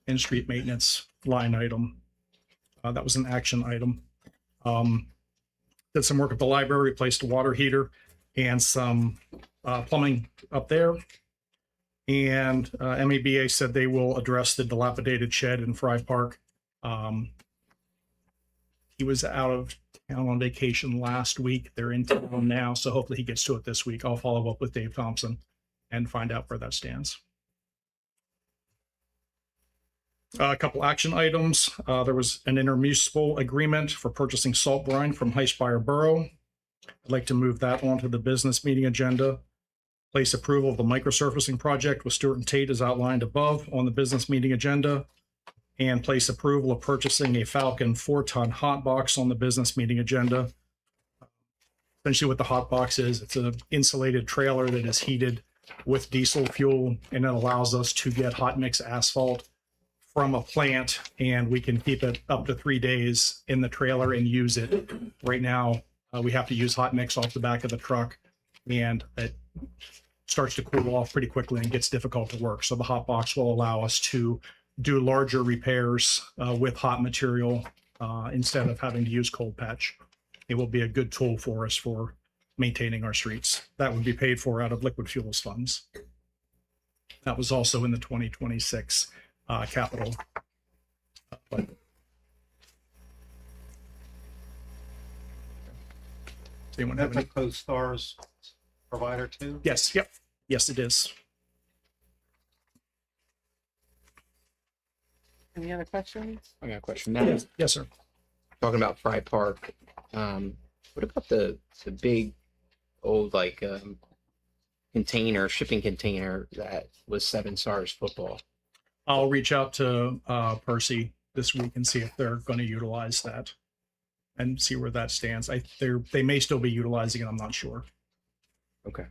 and street maintenance line item. That was an action item. Did some work at the library, replaced a water heater and some plumbing up there. And MEBA said they will address the dilapidated shed in Fry Park. He was out of town on vacation last week. They're in town now, so hopefully he gets to it this week. I'll follow up with Dave Thompson and find out where that stands. A couple action items. There was an intermunicipal agreement for purchasing salt brine from Highspire Borough. I'd like to move that onto the business meeting agenda. Place approval of the microsurfacing project with Stewart and Tate as outlined above on the business meeting agenda. And place approval of purchasing a Falcon 4-ton hot box on the business meeting agenda. Essentially what the hot box is, it's an insulated trailer that is heated with diesel fuel, and it allows us to get hot mix asphalt from a plant, and we can keep it up to 3 days in the trailer and use it. Right now, we have to use hot mix off the back of the truck, and it starts to cool off pretty quickly and gets difficult to work. So the hot box will allow us to do larger repairs with hot material instead of having to use cold patch. It will be a good tool for us for maintaining our streets. That would be paid for out of liquid fuels funds. That was also in the 2026 capital budget. Does anyone have any? CoStar's provider too? Yes, yep. Yes, it is. Any other questions? I got a question now. Yes, sir. Talking about Fry Park, what about the big old shipping container that was 7 Stars football? I'll reach out to Percy this week and see if they're going to utilize that and see where that stands. They may still be utilizing it. I'm not sure. Okay.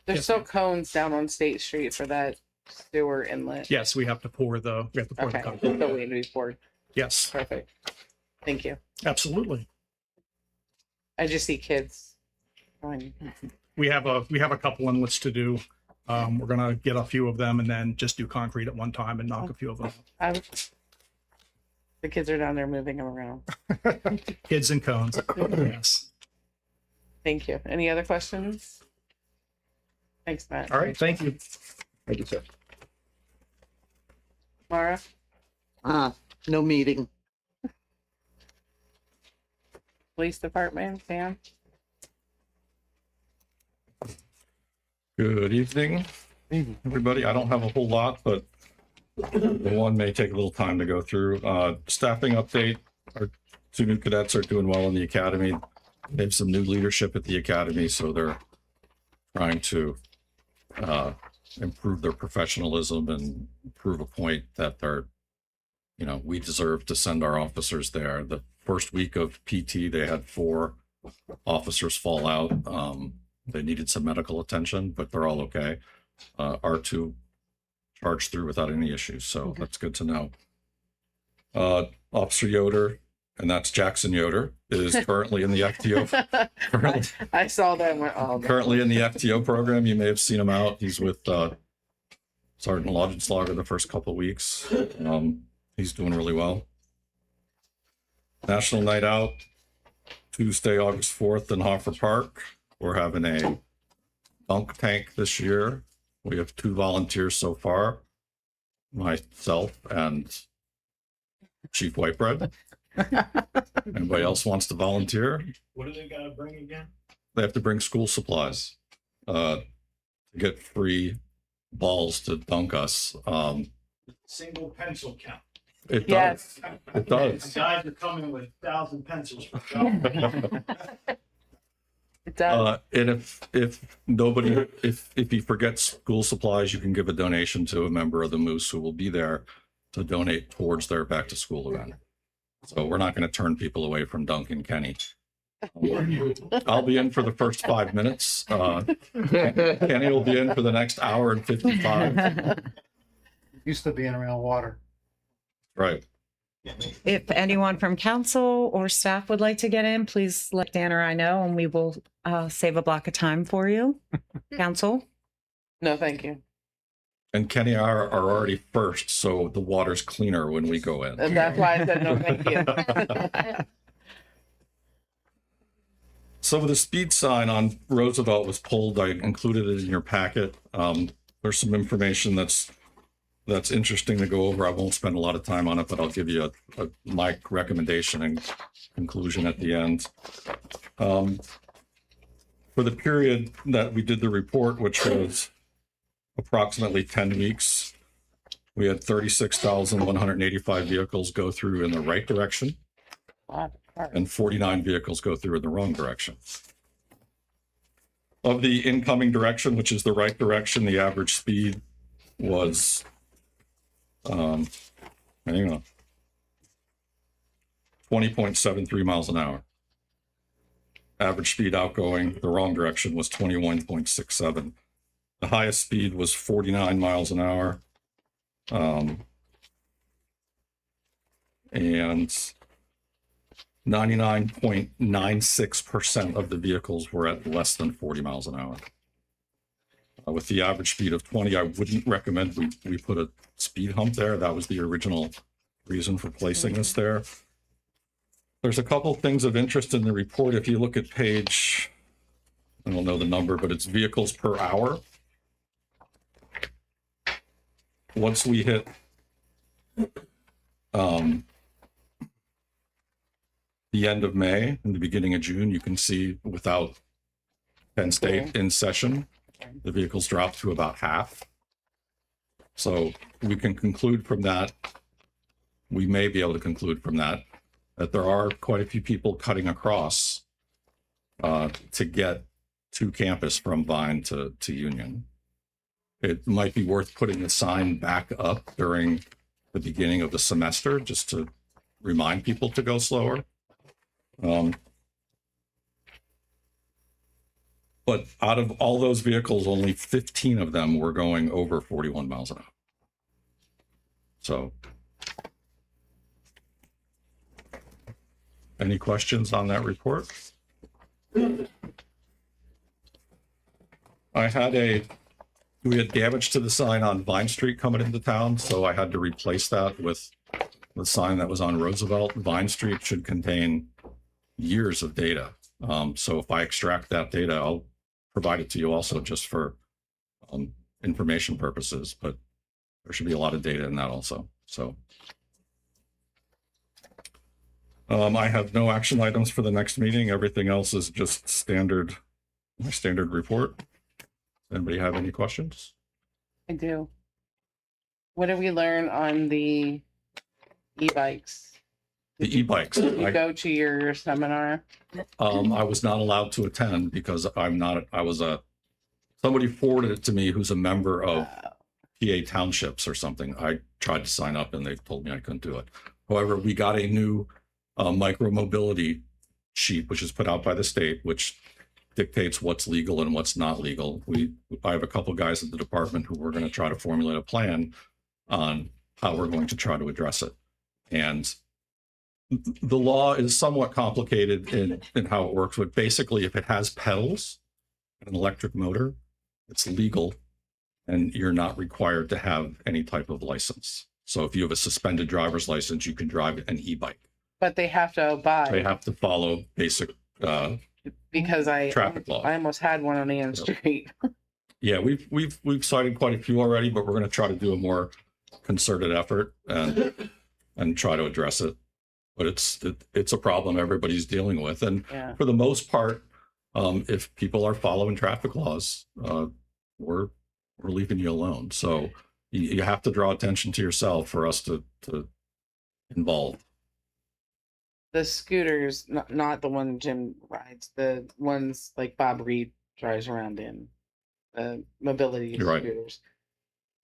There's still cones down on State Street for that sewer inlet. Yes, we have to pour the Okay, concrete. still waiting to be poured. Yes, Perfect. Thank you. absolutely. I just see kids. going. We have a couple inlets to do. We're gonna get a few of them and then just do concrete at one time and knock a few of them. The kids are down there moving them around. Kids and cones. Yes. Thank you. Any other questions? Thanks, Matt. All right. Thank you. Thank you, sir. Mara? No meeting. Police Department, Sam? Good evening, everybody. I don't have a whole lot, but The one may take a little time to go through. Staffing update. Our two new cadets are doing well in the academy. They have some new leadership at the academy, so they're trying to improve their professionalism and prove a point that we deserve to send our officers there. The first week of PT, they had 4 officers fall out. They needed some medical attention, but they're all okay. R2 charged through without any issues, so that's good to know. Officer Yoder, and that's Jackson Yoder, is currently in the FTO. I saw that one. Currently in the FTO program. You may have seen him out. He's with Sergeant Laudenslager the first couple of weeks. He's doing really well. National Night Out, Tuesday, August 4th in Hoffer Park. We're having a dunk tank this year. We have 2 volunteers so far, myself and Chief Whitebread. Anybody else wants to volunteer? What do they gotta bring again? They have to bring school supplies to get free balls to dunk us. Single pencil count. It Yes. does. It does. Guys are coming with 1,000 pencils for It does. And if he forgets school supplies, you can give a donation to a member of the Moose who will be there to donate towards their back to school event. So we're not going to turn people away from Duncan Kenny. I'll be in for the first 5 minutes. Kenny will be in for the next hour and 55. Used to being around water. Right. If anyone from council or staff would like to get in, please let Dan or I know, and we will save a block of time for you. Council? No, thank you. And Kenny are already first, so the water's cleaner when we go in. And that's why I said no, thank you. So the speed sign on Roosevelt was pulled. I included it in your packet. There's some information that's interesting to go over. I won't spend a lot of time on it, but I'll give you my recommendation and conclusion at the end. For the period that we did the report, which was approximately 10 weeks, we had 36,185 vehicles go through in the right direction and 49 vehicles go through in the wrong direction. Of the incoming direction, which is the right direction, the average speed was 20.73 miles an hour. Average speed outgoing the wrong direction was 21.67. The highest speed was 49 miles an hour. And 99.96% of the vehicles were at less than 40 miles an hour. With the average speed of 20, I wouldn't recommend we put a speed hump there. That was the original reason for placing this there. There's a couple things of interest in the report. If you look at page, I don't know the number, but it's vehicles per hour. Once we hit the end of May and the beginning of June, you can see without Penn State in session, the vehicles dropped to about half. So we can conclude from that, we may be able to conclude from that there are quite a few people cutting across to get to campus from Vine to Union. It might be worth putting the sign back up during the beginning of the semester just to remind people to go slower. But out of all those vehicles, only 15 of them were going over 41 miles an hour. So, any questions on that report? We had damage to the sign on Vine Street coming into town, so I had to replace that with the sign that was on Roosevelt. Vine Street should contain years of data. So if I extract that data, I'll provide it to you also just for information purposes, but there should be a lot of data in that also. So I have no action items for the next meeting. Everything else is just my standard report. Anybody have any questions? I do. What did we learn on the e-bikes? The e-bikes. Did you go to your seminar? I was not allowed to attend because somebody forwarded it to me who's a member of PA townships or something. I tried to sign up and they told me I couldn't do it. However, we got a new micro mobility sheet, which is put out by the state, which dictates what's legal and what's not legal. I have a couple guys at the department who we're going to try to formulate a plan on how we're going to try to address it. And the law is somewhat complicated in how it works, but basically if it has pedals and an electric motor, it's legal and you're not required to have any type of license. So if you have a suspended driver's license, you can drive an e-bike. But they have to abide. They have to follow basic because traffic law. I almost had one on the end street. Yeah, we've cited quite a few already, but we're going to try to do a more concerted effort and try to address it. But it's a problem everybody's dealing with, and for the most part, if people are following traffic laws, we're leaving you alone. So you have to draw attention to yourself for us to involve. The scooters, not the one Jim rides, the ones like Bob Reed drives around in, mobility You're right. scooters.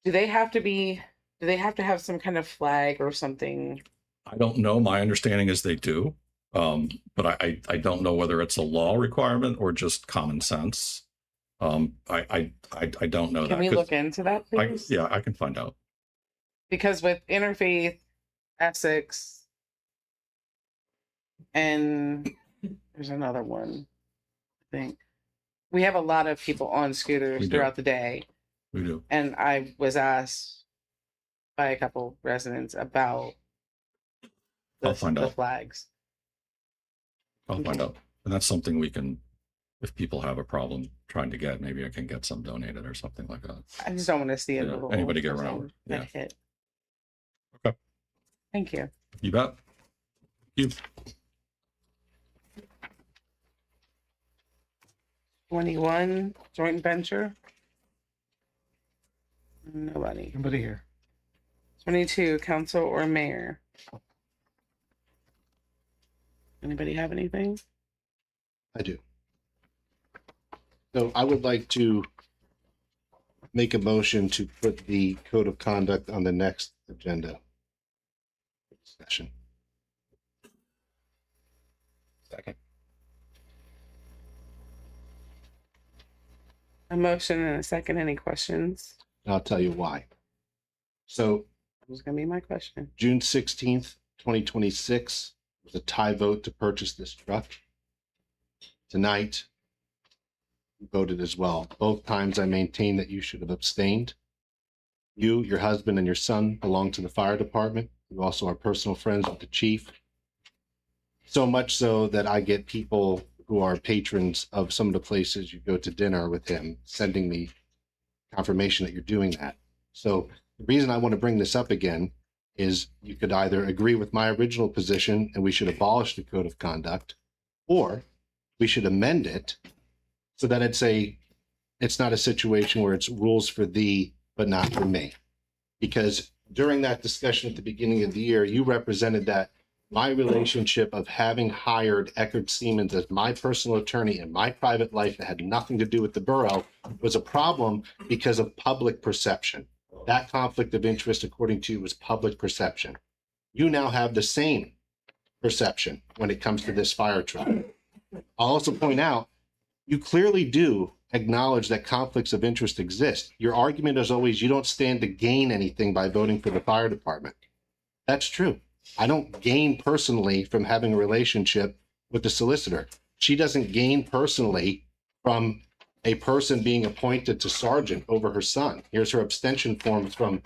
Do they have to have some kind of flag or something? I don't know. My understanding is they do, but I don't know whether it's a law requirement or just common sense. I don't know that. Can we look into that, please? Yeah, I can find out. Because with Interfaith, Essex, and there's another one, I think. We have a lot of people on scooters We do. throughout the day. We do. And I was asked by a couple residents about I'll find the out. flags. I'll find out. And that's something we can, if people have a problem trying to get, maybe I can get some donated or something like that. I just don't want to see it. Yeah, little anybody get person around. that Yeah. hit. Okay. Thank you. You bet. You. 21, joint venture. Nobody. Nobody here. 22, council or mayor. Anybody have anything? I do. So I would like to make a motion to put the code of conduct on the next agenda discussion. Second. A motion and a second. Any questions? I'll tell you why. So That was gonna be my question. June 16th, 2026 was a tie vote to purchase this truck. Tonight, you voted as well. Both times I maintain that you should have abstained. You, your husband, and your son belong to the fire department. You also are personal friends with the chief. So much so that I get people who are patrons of some of the places you go to dinner with him sending me confirmation that you're doing that. So the reason I want to bring this up again is you could either agree with my original position and we should abolish the code of conduct, or we should amend it so that it's not a situation where it's rules for thee, but not for me. Because during that discussion at the beginning of the year, you represented that my relationship of having hired Eckerd Siemens as my personal attorney in my private life that had nothing to do with the borough was a problem because of public perception. That conflict of interest, according to you, was public perception. You now have the same perception when it comes to this fire truck. I'll also point out, you clearly do acknowledge that conflicts of interest exist. Your argument is always you don't stand to gain anything by voting for the fire department. That's true. I don't gain personally from having a relationship with the solicitor. She doesn't gain personally from a person being appointed to sergeant over her son. Here's her abstention forms from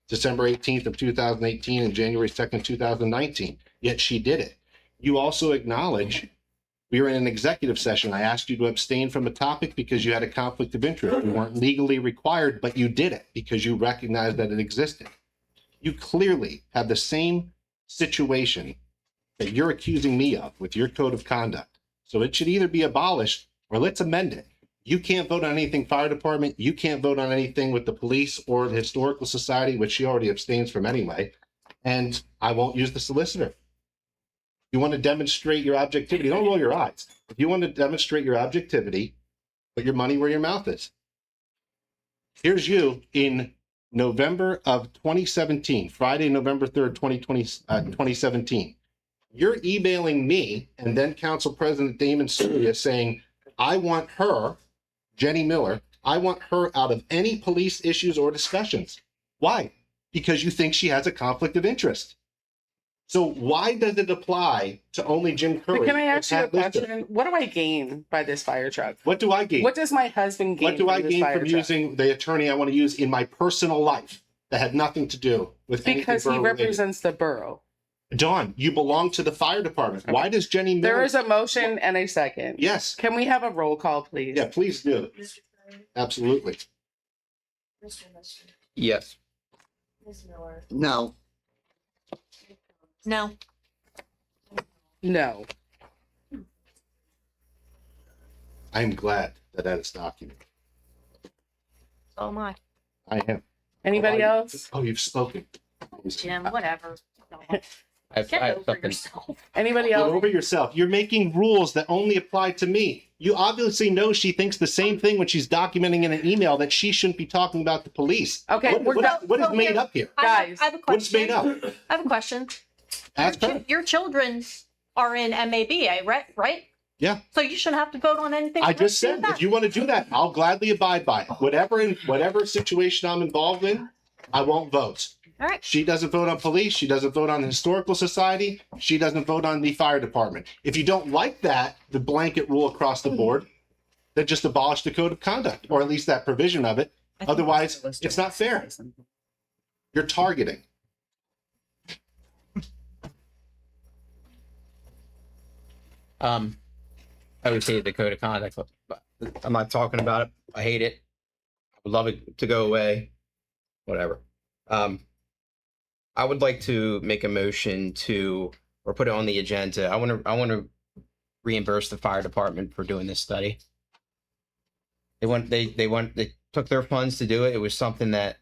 December 18th of 2018 and January 2nd, 2019. Yet she did it. You also acknowledge we were in an executive session. I asked you to abstain from a topic because you had a conflict of interest. You weren't legally required, but you did it because you recognized that it existed. You clearly have the same situation that you're accusing me of with your code of conduct. So it should either be abolished or let's amend it. You can't vote on anything fire department. You can't vote on anything with the police or the historical society, which she already abstains from anyway. And I won't use the solicitor. You want to demonstrate your objectivity, don't roll your eyes. If you want to demonstrate your objectivity, put your money where your mouth is. Here's you in November of 2017, Friday, November 3rd, 2017. You're emailing me and then Council President Damon Surya saying, I want her, Jenny Miller, I want her out of any police issues or discussions. Why? Because you think she has a conflict of interest. So why does it apply to only Jim Curry? But can I ask you a and Pat Lister? question? What do I gain by this fire truck? What do I gain? What does my husband gain? What do I from this gain fire from truck? using the attorney I want to use in my personal life that had nothing to do with anything Because he borough-related? represents the borough. Dawn, you belong to the fire department. Why does Jenny Miller? There is a motion and a second. Yes. Can we have a roll call, please? Yeah, please do. Mr. Curry, Absolutely. Mr. Lister, Yes. Ms. Miller, No. No. No. I'm glad that that is documented. So am I. I am. Anybody else? Oh, you've spoken. Jim, whatever. I have something. Anybody Get else? over yourself. You're making rules that only apply to me. You obviously know she thinks the same thing when she's documenting in an email that she shouldn't be talking about the police. Okay, we're done. What is made up here? Guys, I have a What's question. made up? I have a question. Ask her. Your children are in MABA, right? Yeah. So you shouldn't have to vote on anything. I just said, if you want to do that, I'll gladly abide by it. Whatever situation I'm involved in, I won't vote. All right. She doesn't vote on police. She doesn't vote on the historical society. She doesn't vote on the fire department. If you don't like that, the blanket rule across the board, then just abolish the code of conduct, or at least that provision of it. Otherwise, it's not fair. You're targeting. I would say the code of conduct, but I'm not talking about it. I hate it. I would love it to go away. Whatever. I would like to make a motion to, or put it on the agenda. I want to reimburse the fire department for doing this study. They took their funds to do it. It was something that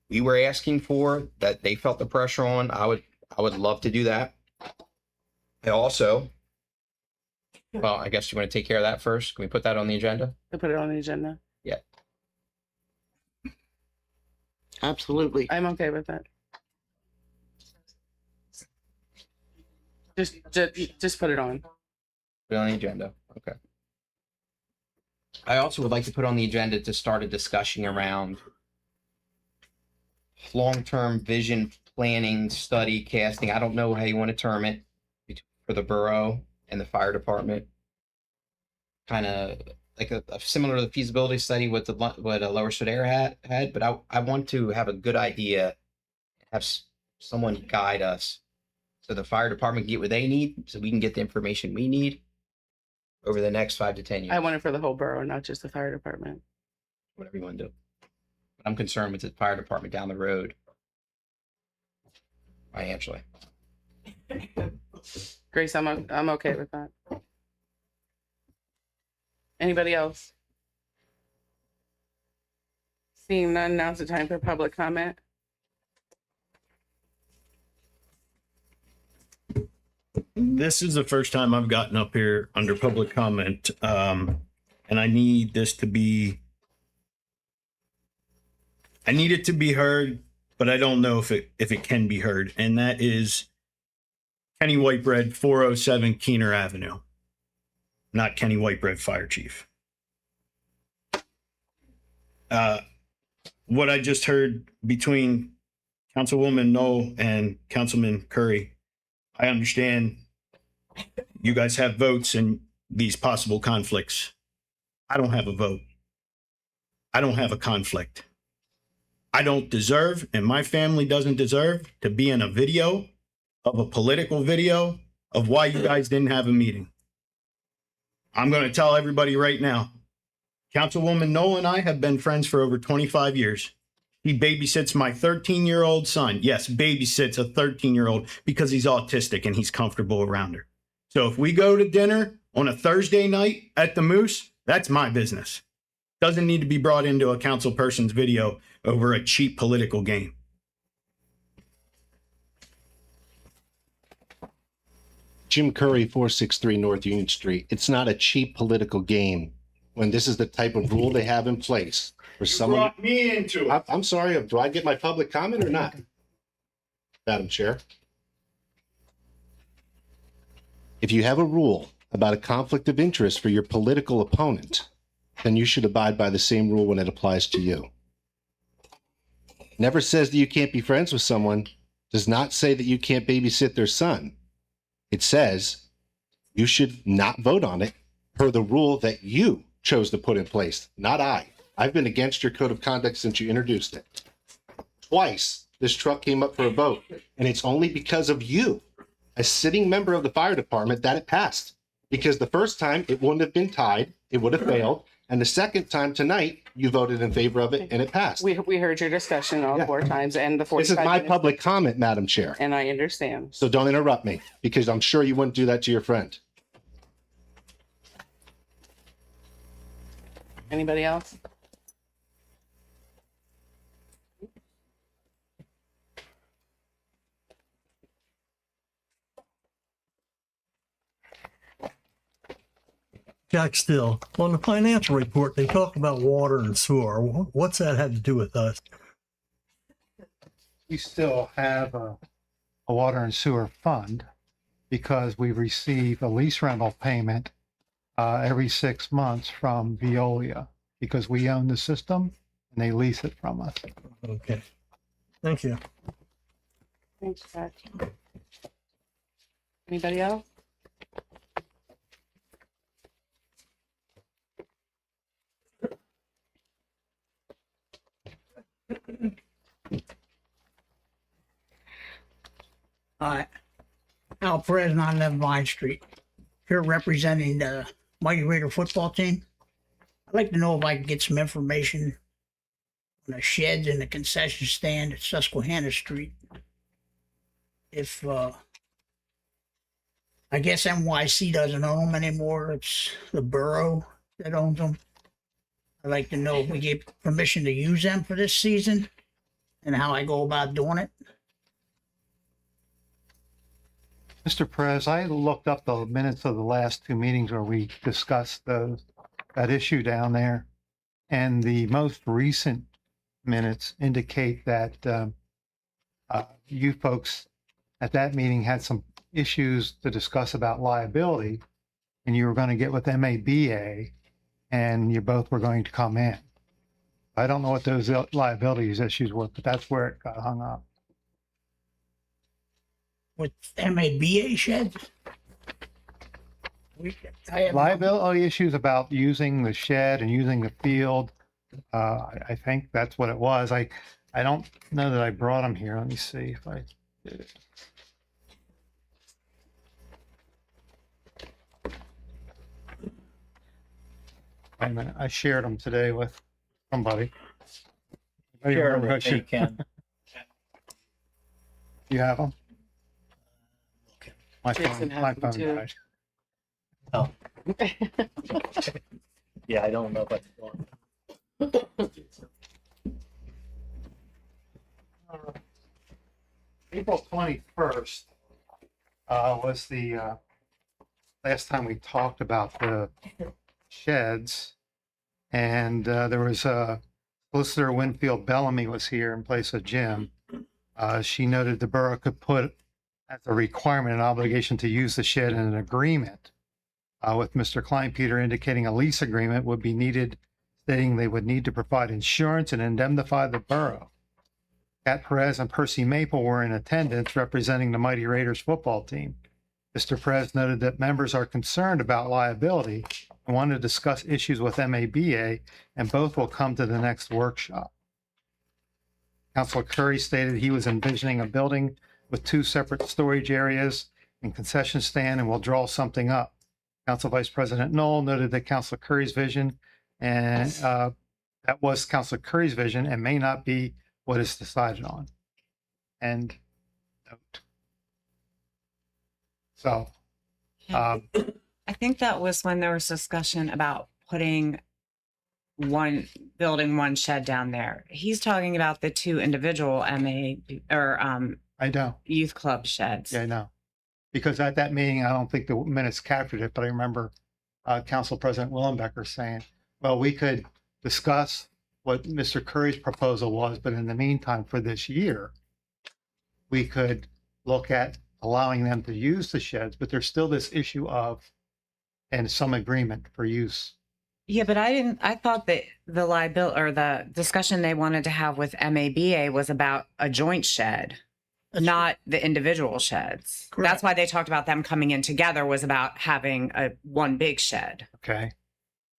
we were asking for, that they felt the pressure on. I would love to do that. I also, well, I guess you want to take care of that first. Can we put that on the agenda? To put it on the agenda. Yeah. Absolutely. I'm okay with that. Just put it on. Put it on the agenda. Okay. I also would like to put on the agenda to start a discussion around long-term vision planning, study, casting. I don't know how you want to term it, for the borough and the fire department. Kind of like a similar to the feasibility study what Lower Sodera had, but I want to have a good idea, have someone guide us, so the fire department can get what they need, so we can get the information we need over the next 5 to 10 years. I want it for the whole borough, not just the fire department. Whatever you want to do. But I'm concerned with the fire department down the road financially. Grace, I'm okay with that. Anybody else? Seeing none, now's the time for public comment. This is the first time I've gotten up here under public comment, and I need this to be. I need it to be heard, but I don't know if it can be heard, and that is Kenny Whitebread, 407 Keener Avenue, not Kenny Whitebread, Fire Chief. What I just heard between Councilwoman Knoll and Councilman Curry, I understand you guys have votes in these possible conflicts. I don't have a vote. I don't have a conflict. I don't deserve, and my family doesn't deserve, to be in a video of a political video of why you guys didn't have a meeting. I'm going to tell everybody right now, Councilwoman Knoll and I have been friends for over 25 years. He babysits my 13-year-old son. Yes, babysits a 13-year-old because he's autistic and he's comfortable around her. So if we go to dinner on a Thursday night at the Moose, That's my business. Doesn't need to be brought into a council person's video over a cheap political game. Jim Curry, 463 North Union Street. It's not a cheap political game when this is the type of rule they have in place for someone. Brought me into it. I'm sorry, do I get my public comment or not? Madam Chair. If you have a rule about a conflict of interest for your political opponent, then you should abide by the same rule when it applies to you. Never says that you can't be friends with someone, does not say that you can't babysit their son. It says you should not vote on it per the rule that you chose to put in place, not I. I've been against your code of conduct since you introduced it. Twice this truck came up for a vote, and it's only because of you, a sitting member of the fire department, that it passed. Because the first time it wouldn't have been tied, it would have failed. And the second time tonight, you voted in favor of it and it passed. We heard your discussion all 4 times and the 45 This is my minutes, public comment, Madam Chair. and I understand. So don't interrupt me because I'm sure you wouldn't do that to your friend. Anybody else? Jack Still, on the financial report, they talk about water and sewer. What's that had to do with us? We still have a water and sewer fund because we receive a lease rental payment every 6 months from Veolia because we own the system and they lease it from us. Okay. Thank you. Thanks, Pat. Anybody else? Al Perez, 911 Vine Street. Here representing the Mighty Raider football team. I'd like to know if I can get some information on the sheds and the concession stand at Susquehanna Street. If, I guess NYC doesn't own them anymore. It's the borough that owns them. I'd like to know if we get permission to use them for this season and how I go about doing it. Mr. Perez, I looked up the minutes of the last 2 meetings where we discussed that issue down there. And the most recent minutes indicate that you folks at that meeting had some issues to discuss about liability, and you were going to get with MABA, and you both were going to come in. I don't know what those liabilities issues were, but that's where it got hung up. With MABA sheds? Liability issues about using the shed and using the field. I think that's what it was. I don't know that I brought them here. Let me see if I did it. Wait a minute. I shared them today with somebody. Share them with me, Ken. You have them? My Jason phone, has my them phone too. died. Oh. Yeah, I don't know about the April 21st was the last time we talked about the sheds. And there was Solicitor Winfield Bellamy was here in place of Jim. She noted the borough could put as a requirement an obligation to use the shed in an agreement with Mr. Kleinpeter indicating a lease agreement would be needed, stating they would need to provide insurance and indemnify the borough. Cat Perez and Percy Maple were in attendance representing the Mighty Raiders football team. Mr. Perez noted that members are concerned about liability and want to discuss issues with MABA, and both will come to the next workshop. Councilor Curry stated he was envisioning a building with 2 separate storage areas and concession stand and will draw something up. Council Vice President Knoll noted that Councilor Curry's vision and that was Councilor Curry's vision and may not be what is decided on. And note. So, I think that was when there was discussion about putting building one shed down there. He's talking about the two individual I know. youth club sheds. Yeah, I know. Because at that meeting, I don't think the minutes captured it, but I remember Council President Willenbecker saying, well, we could discuss what Mr. Curry's proposal was, but in the meantime, for this year, we could look at allowing them to use the sheds, but there's still this issue of, and some agreement for use. Yeah, but I thought that the liability or the discussion they wanted to have with MABA was about a joint shed, not the individual sheds. That's why they talked about them coming in together, was about having one big shed. Okay.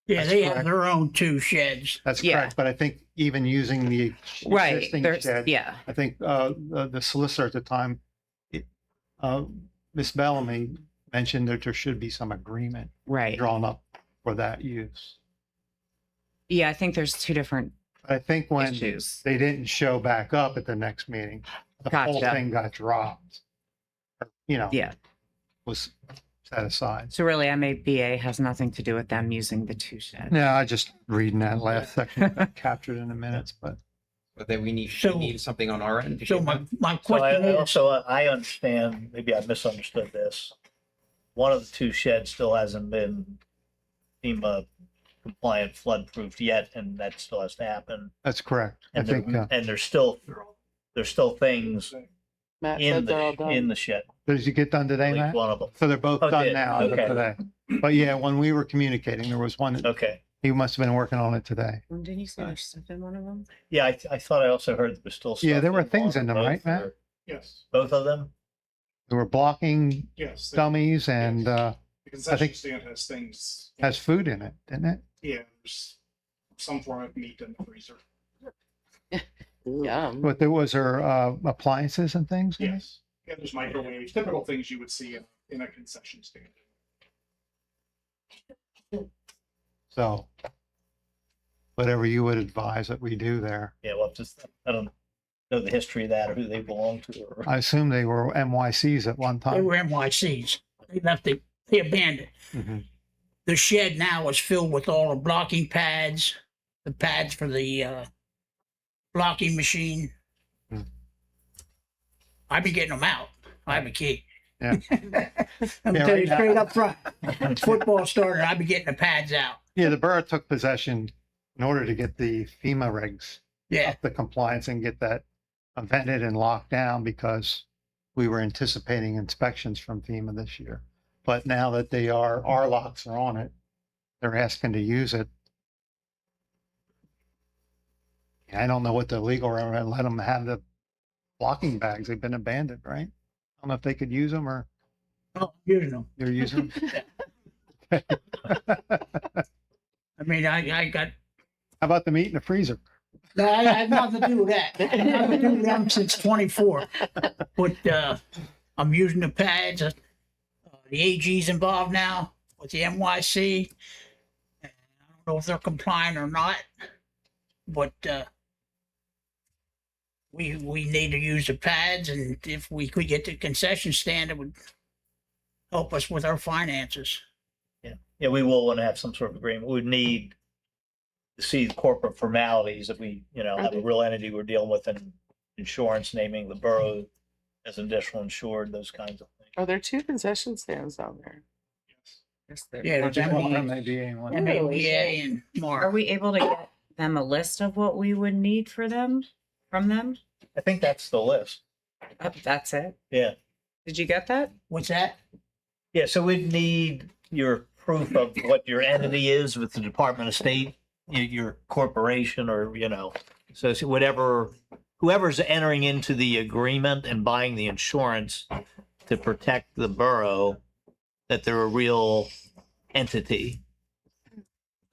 Yeah, That's they correct. have their own two sheds. That's Yeah. correct, but I think even using the Right, existing there's- shed, yeah. I think the solicitor at the time, Ms. Bellamy mentioned that there should be some agreement Right. drawn up for that use. Yeah, I think there's two different. I think when Issues. they didn't show back up at the next meeting, the whole Gotcha. thing got dropped. Yeah. Was set aside. So really, MABA has nothing to do with them using the two sheds. Yeah, I just reading that last section captured in the minutes, but But then we need something on our end. to So get my, them. my So question is, also, I understand, maybe I misunderstood this. One of the two sheds still hasn't been FEMA compliant flood-proofed yet, and that still has to happen. that's correct. I And think, and there's still things Matt in said they're all done. the shed. did you get done today, At least Matt? one of them. So they're both Oh, done did. now as of Okay. today. But yeah, when we were communicating, there was one, Okay. he must have been working on it today. Didn't you say there's stuff in one of them? Yeah, I thought I also heard there was still stuff. Yeah, there were in things one in them, of right, both, Matt? or Yes, Both of them? There were blocking yes. dummies and The I concession think stand has things. has food in it, didn't it? Yeah, there's some form of meat in the freezer. Yum. But there was appliances and things? in it? Yes. Yeah, there's microwaves, typical things you would see in a concession stand. So whatever you would advise that we do there. Yeah, well, I don't know the history of that or who they belong to. Or... I assume they were MYCs at one they time. were NYCs. They left they abandoned. Mhm. The shed now is filled with all the blocking pads, the pads for the blocking machine. Hmm. I've been getting them out. I have a key. Yeah. I'm Yeah, telling you right now- straight up front. Football started, I've been getting the pads out. Yeah, the borough took possession in order to get the FEMA regs. Yeah. Up the compliance and get that vented and locked down because we were anticipating inspections from FEMA this year. But now that our locks are on it, they're asking to use it. I don't know what the legal, let them have the blocking bags. They've been abandoned, right? I don't know if they could use them or Oh, using them. you're using them. I mean, I got, How about the meat in the freezer? no, I have nothing to do with that. I've been doing them since 24. But I'm using the pads. The AG's involved now with the NYC. I don't know if they're complying or not, but we need to use the pads, and if we could get the concession stand, it would help us with our finances. Yeah, we will want to have some sort of agreement. We would need to see the corporate formalities that we, have a real entity we're dealing with and insurance, naming the borough as an additional insured, those kinds of things. Are there two concession stands out there? Yes, there- Yeah, there's MABA and one. MABA and Are Mark. we able to get them a list of what we would need from them? I think that's the list. That's it. Yeah. Did you get that? What's that? Yeah, so we'd need your proof of what your entity is with the Department of State, your corporation or, so whoever's entering into the agreement and buying the insurance to protect the borough, that they're a real entity,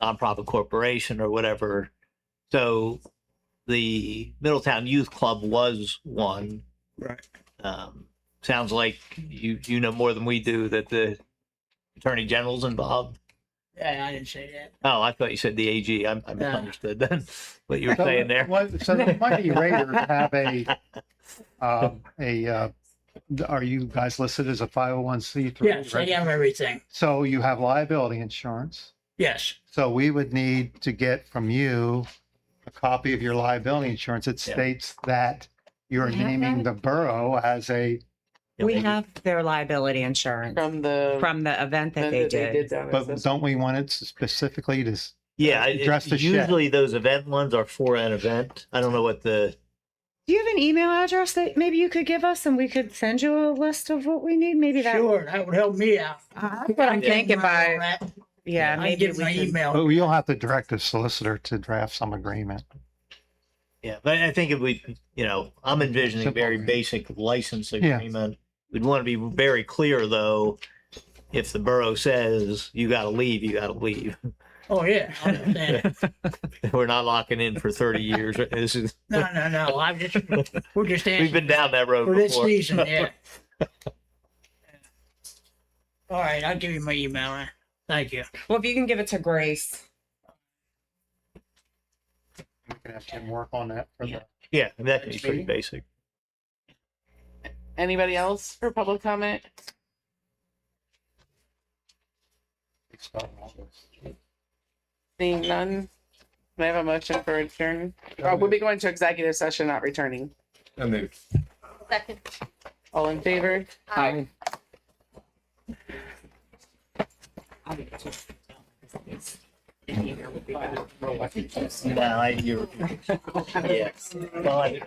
nonprofit corporation or whatever. So the Middletown Youth Club was one. Right. Sounds like you know more than we do that the Attorney General's involved. Yeah, I didn't say that. Oh, I thought you said the AG. I misunderstood then what you were So saying there. So the Mighty Raiders have are you guys listed as a 501c3? Yes, I have everything. So you have liability insurance, Yes. So we would need to get from you a copy of your liability insurance. It states that you're We have naming the borough as a, We have their liability insurance From the event that they did. down at but this- don't we want it specifically to Yeah, address the shed? usually those event ones are for an event. I don't know what the, Do you have an email address that maybe you could give us and we could send you a list of what we need? Maybe that. Sure, that would help me out. That's what I'm thinking by. Yeah, I maybe give we my could. email. But you'll have to direct the solicitor to draft some agreement. yeah, but I think if we, I'm envisioning a very basic license Yeah. agreement. We'd want to be very clear though, if the borough says you gotta leave, you gotta leave. Oh, yeah, I understand. We're not locking in for 30 years. This is, No. I'm just, we're just we've asking been down that road for this before. season, yeah. All right, I'll give you my email. Thank you. Well, if you can give it to Grace. We can have Tim work on that for the. Yeah, that can be pretty basic. Anybody else for public comment? Seeing none, can I have a motion for adjourn? We'll be going to executive session, not returning. So moved. Second. All in favor? Aye. No, you're, yeah. Well, I-